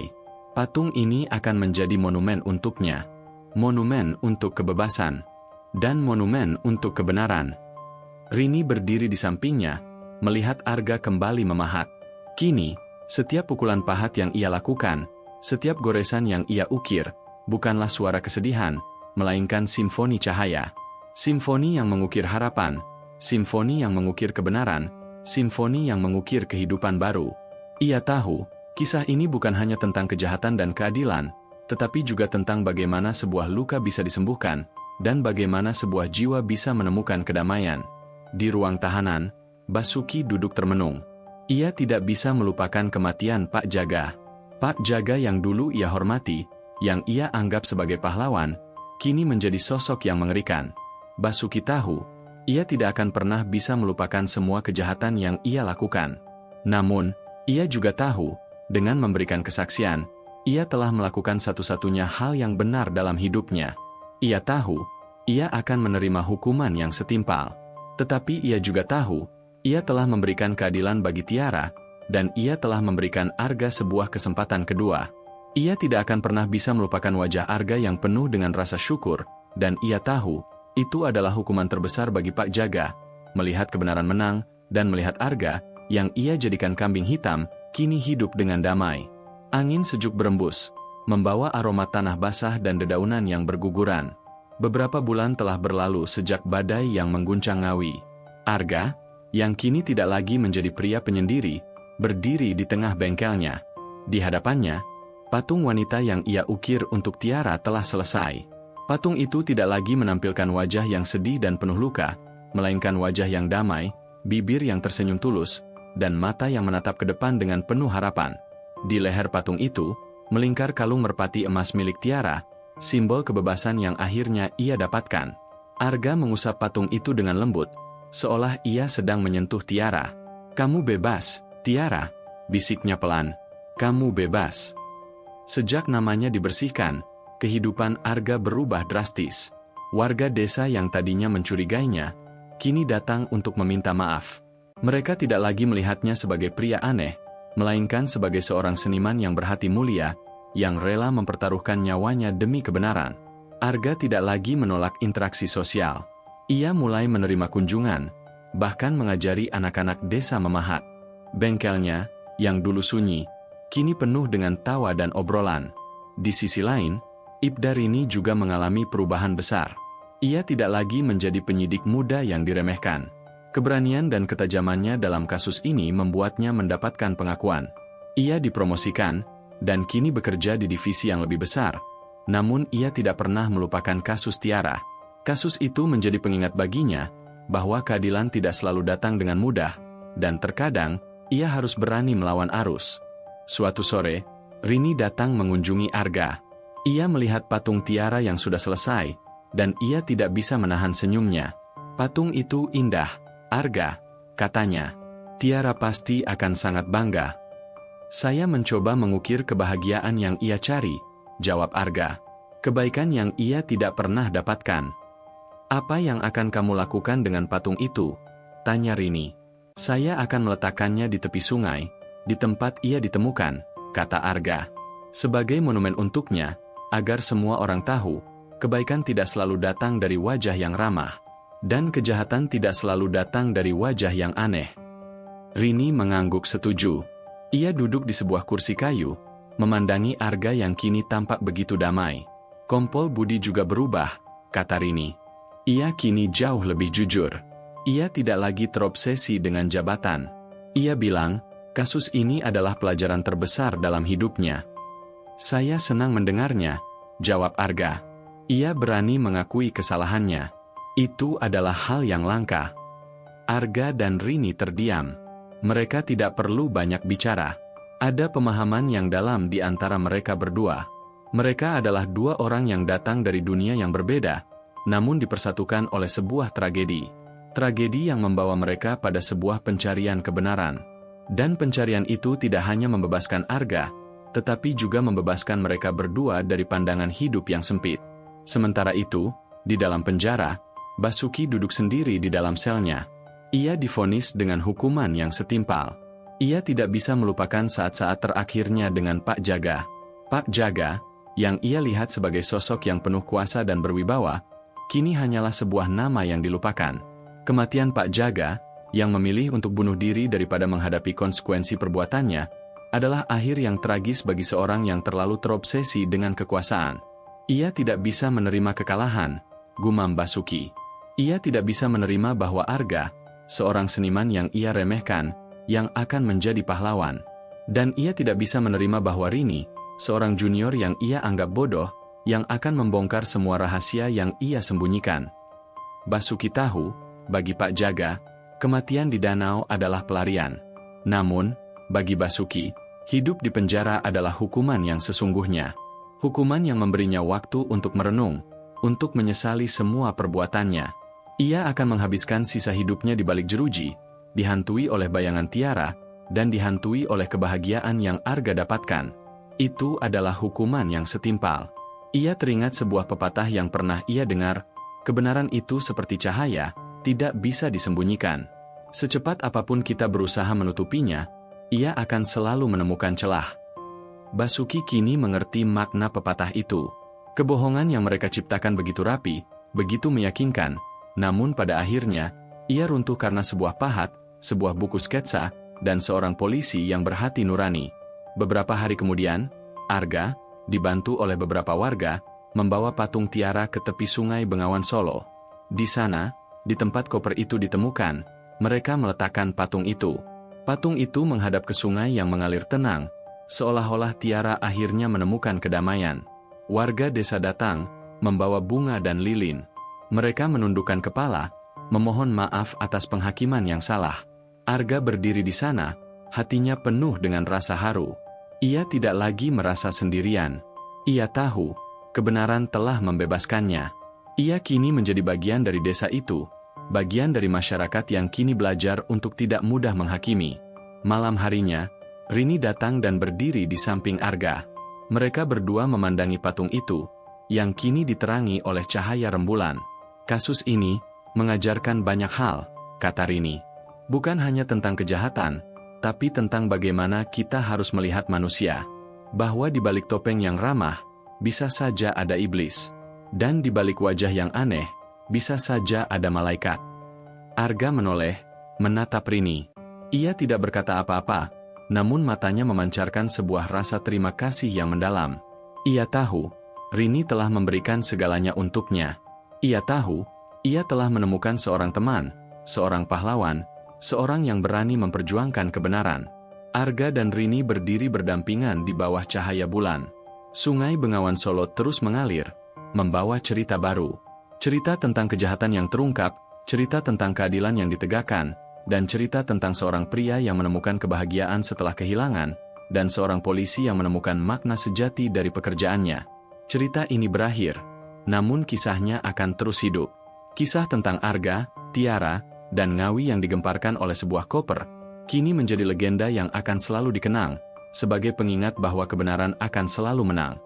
Patung ini akan menjadi monumen untuknya. Monumen untuk kebebasan. Dan monumen untuk kebenaran. Rini berdiri di sampingnya, melihat Arga kembali memahat. Kini, setiap pukulan pahat yang ia lakukan, setiap goresan yang ia ukir, bukanlah suara kesedihan, melainkan simfoni cahaya. Simfoni yang mengukir harapan, simfoni yang mengukir kebenaran, simfoni yang mengukir kehidupan baru. Ia tahu, kisah ini bukan hanya tentang kejahatan dan keadilan, tetapi juga tentang bagaimana sebuah luka bisa disembuhkan, dan bagaimana sebuah jiwa bisa menemukan kedamaian. Di ruang tahanan, Basuki duduk termenung. Ia tidak bisa melupakan kematian Pak Jaga. Pak Jaga yang dulu ia hormati, yang ia anggap sebagai pahlawan, kini menjadi sosok yang mengerikan. Basuki tahu, ia tidak akan pernah bisa melupakan semua kejahatan yang ia lakukan. Namun, ia juga tahu, dengan memberikan kesaksian, ia telah melakukan satu-satunya hal yang benar dalam hidupnya. Ia tahu, ia akan menerima hukuman yang setimpal. Tetapi ia juga tahu, ia telah memberikan keadilan bagi Tiara, dan ia telah memberikan Arga sebuah kesempatan kedua. Ia tidak akan pernah bisa melupakan wajah Arga yang penuh dengan rasa syukur, dan ia tahu, itu adalah hukuman terbesar bagi Pak Jaga, melihat kebenaran menang, dan melihat Arga, yang ia jadikan kambing hitam, kini hidup dengan damai. Angin sejuk berembus, membawa aroma tanah basah dan dedaunan yang berguguran. Beberapa bulan telah berlalu sejak badai yang mengguncang Ngawi. Arga, yang kini tidak lagi menjadi pria penyendiri, berdiri di tengah bengkelnya. Di hadapannya, patung wanita yang ia ukir untuk Tiara telah selesai. Patung itu tidak lagi menampilkan wajah yang sedih dan penuh luka, melainkan wajah yang damai, bibir yang tersenyum tulus, dan mata yang menatap ke depan dengan penuh harapan. Di leher patung itu, melingkar kalung merpati emas milik Tiara, simbol kebebasan yang akhirnya ia dapatkan. Arga mengusap patung itu dengan lembut, seolah ia sedang menyentuh Tiara. "Kamu bebas, Tiara," bisiknya pelan. "Kamu bebas." Sejak namanya dibersihkan, kehidupan Arga berubah drastis. Warga desa yang tadinya mencurigainya, kini datang untuk meminta maaf. Mereka tidak lagi melihatnya sebagai pria aneh, melainkan sebagai seorang seniman yang berhati mulia, yang rela mempertaruhkan nyawanya demi kebenaran. Arga tidak lagi menolak interaksi sosial. Ia mulai menerima kunjungan, bahkan mengajari anak-anak desa memahat. Bengkelnya, yang dulu sunyi, kini penuh dengan tawa dan obrolan. Di sisi lain, Ibda Rini juga mengalami perubahan besar. Ia tidak lagi menjadi penyidik muda yang diremehkan. Keberanian dan ketajamannya dalam kasus ini membuatnya mendapatkan pengakuan. Ia dipromosikan, dan kini bekerja di divisi yang lebih besar. Namun ia tidak pernah melupakan kasus Tiara. Kasus itu menjadi pengingat baginya, bahwa keadilan tidak selalu datang dengan mudah, dan terkadang, ia harus berani melawan arus. Suatu sore, Rini datang mengunjungi Arga. Ia melihat patung Tiara yang sudah selesai, dan ia tidak bisa menahan senyumnya. "Patung itu indah, Arga," katanya. "Tiara pasti akan sangat bangga." "Saya mencoba mengukir kebahagiaan yang ia cari," jawab Arga. "Kebaikan yang ia tidak pernah dapatkan." "Apa yang akan kamu lakukan dengan patung itu?" tanya Rini. "Saya akan meletakkannya di tepi sungai, di tempat ia ditemukan," kata Arga. "Sebagai monumen untuknya, agar semua orang tahu, kebaikan tidak selalu datang dari wajah yang ramah, dan kejahatan tidak selalu datang dari wajah yang aneh." Rini mengangguk setuju. Ia duduk di sebuah kursi kayu, memandangi Arga yang kini tampak begitu damai. "Kompol Budi juga berubah," kata Rini. "Ia kini jauh lebih jujur. Ia tidak lagi terobsesi dengan jabatan. Ia bilang, kasus ini adalah pelajaran terbesar dalam hidupnya." "Saya senang mendengarnya," jawab Arga. Ia berani mengakui kesalahannya. Itu adalah hal yang langka. Arga dan Rini terdiam. Mereka tidak perlu banyak bicara. Ada pemahaman yang dalam di antara mereka berdua. Mereka adalah dua orang yang datang dari dunia yang berbeda, namun dipersatukan oleh sebuah tragedi. Tragedi yang membawa mereka pada sebuah pencarian kebenaran. Dan pencarian itu tidak hanya membebaskan Arga, tetapi juga membebaskan mereka berdua dari pandangan hidup yang sempit. Sementara itu, di dalam penjara, Basuki duduk sendiri di dalam selnya. Ia divonis dengan hukuman yang setimpal. Ia tidak bisa melupakan saat-saat terakhirnya dengan Pak Jaga. Pak Jaga, yang ia lihat sebagai sosok yang penuh kuasa dan berwibawa, kini hanyalah sebuah nama yang dilupakan. Kematian Pak Jaga, yang memilih untuk bunuh diri daripada menghadapi konsekuensi perbuatannya, adalah akhir yang tragis bagi seorang yang terlalu terobsesi dengan kekuasaan. Ia tidak bisa menerima kekalahan, gumam Basuki. Ia tidak bisa menerima bahwa Arga, seorang seniman yang ia remehkan, yang akan menjadi pahlawan. Dan ia tidak bisa menerima bahwa Rini, seorang junior yang ia anggap bodoh, yang akan membongkar semua rahasia yang ia sembunyikan. Basuki tahu, bagi Pak Jaga, kematian di danau adalah pelarian. Namun, bagi Basuki, hidup di penjara adalah hukuman yang sesungguhnya. Hukuman yang memberinya waktu untuk merenung, untuk menyesali semua perbuatannya. Ia akan menghabiskan sisa hidupnya di balik jeruji, dihantui oleh bayangan Tiara, dan dihantui oleh kebahagiaan yang Arga dapatkan. Itu adalah hukuman yang setimpal. Ia teringat sebuah pepatah yang pernah ia dengar, kebenaran itu seperti cahaya, tidak bisa disembunyikan. Secepat apapun kita berusaha menutupinya, ia akan selalu menemukan celah. Basuki kini mengerti makna pepatah itu. Kebohongan yang mereka ciptakan begitu rapi, begitu meyakinkan, namun pada akhirnya, ia runtuh karena sebuah pahat, sebuah buku sketsa, dan seorang polisi yang berhati nurani. Beberapa hari kemudian, Arga, dibantu oleh beberapa warga, membawa patung Tiara ke tepi sungai Bengawan Solo. Di sana, di tempat koper itu ditemukan, mereka meletakkan patung itu. Patung itu menghadap ke sungai yang mengalir tenang, seolah-olah Tiara akhirnya menemukan kedamaian. Warga desa datang, membawa bunga dan lilin. Mereka menundukkan kepala, memohon maaf atas penghakiman yang salah. Arga berdiri di sana, hatinya penuh dengan rasa haru. Ia tidak lagi merasa sendirian. Ia tahu, kebenaran telah membebaskannya. Ia kini menjadi bagian dari desa itu, bagian dari masyarakat yang kini belajar untuk tidak mudah menghakimi. Malam harinya, Rini datang dan berdiri di samping Arga. Mereka berdua memandangi patung itu, yang kini diterangi oleh cahaya rembulan. Kasus ini mengajarkan banyak hal, kata Rini. Bukan hanya tentang kejahatan, tapi tentang bagaimana kita harus melihat manusia. Bahwa di balik topeng yang ramah, bisa saja ada iblis. Dan di balik wajah yang aneh, bisa saja ada malaikat. Arga menoleh, menatap Rini. Ia tidak berkata apa-apa, namun matanya memancarkan sebuah rasa terima kasih yang mendalam. Ia tahu, Rini telah memberikan segalanya untuknya. Ia tahu, ia telah menemukan seorang teman, seorang pahlawan, seorang yang berani memperjuangkan kebenaran. Arga dan Rini berdiri berdampingan di bawah cahaya bulan. Sungai Bengawan Solo terus mengalir, membawa cerita baru. Cerita tentang kejahatan yang terungkap, cerita tentang keadilan yang ditegakkan, dan cerita tentang seorang pria yang menemukan kebahagiaan setelah kehilangan, dan seorang polisi yang menemukan makna sejati dari pekerjaannya. Cerita ini berakhir, namun kisahnya akan terus hidup. Kisah tentang Arga, Tiara, dan Ngawi yang digemparkan oleh sebuah koper, kini menjadi legenda yang akan selalu dikenang, sebagai pengingat bahwa kebenaran akan selalu menang.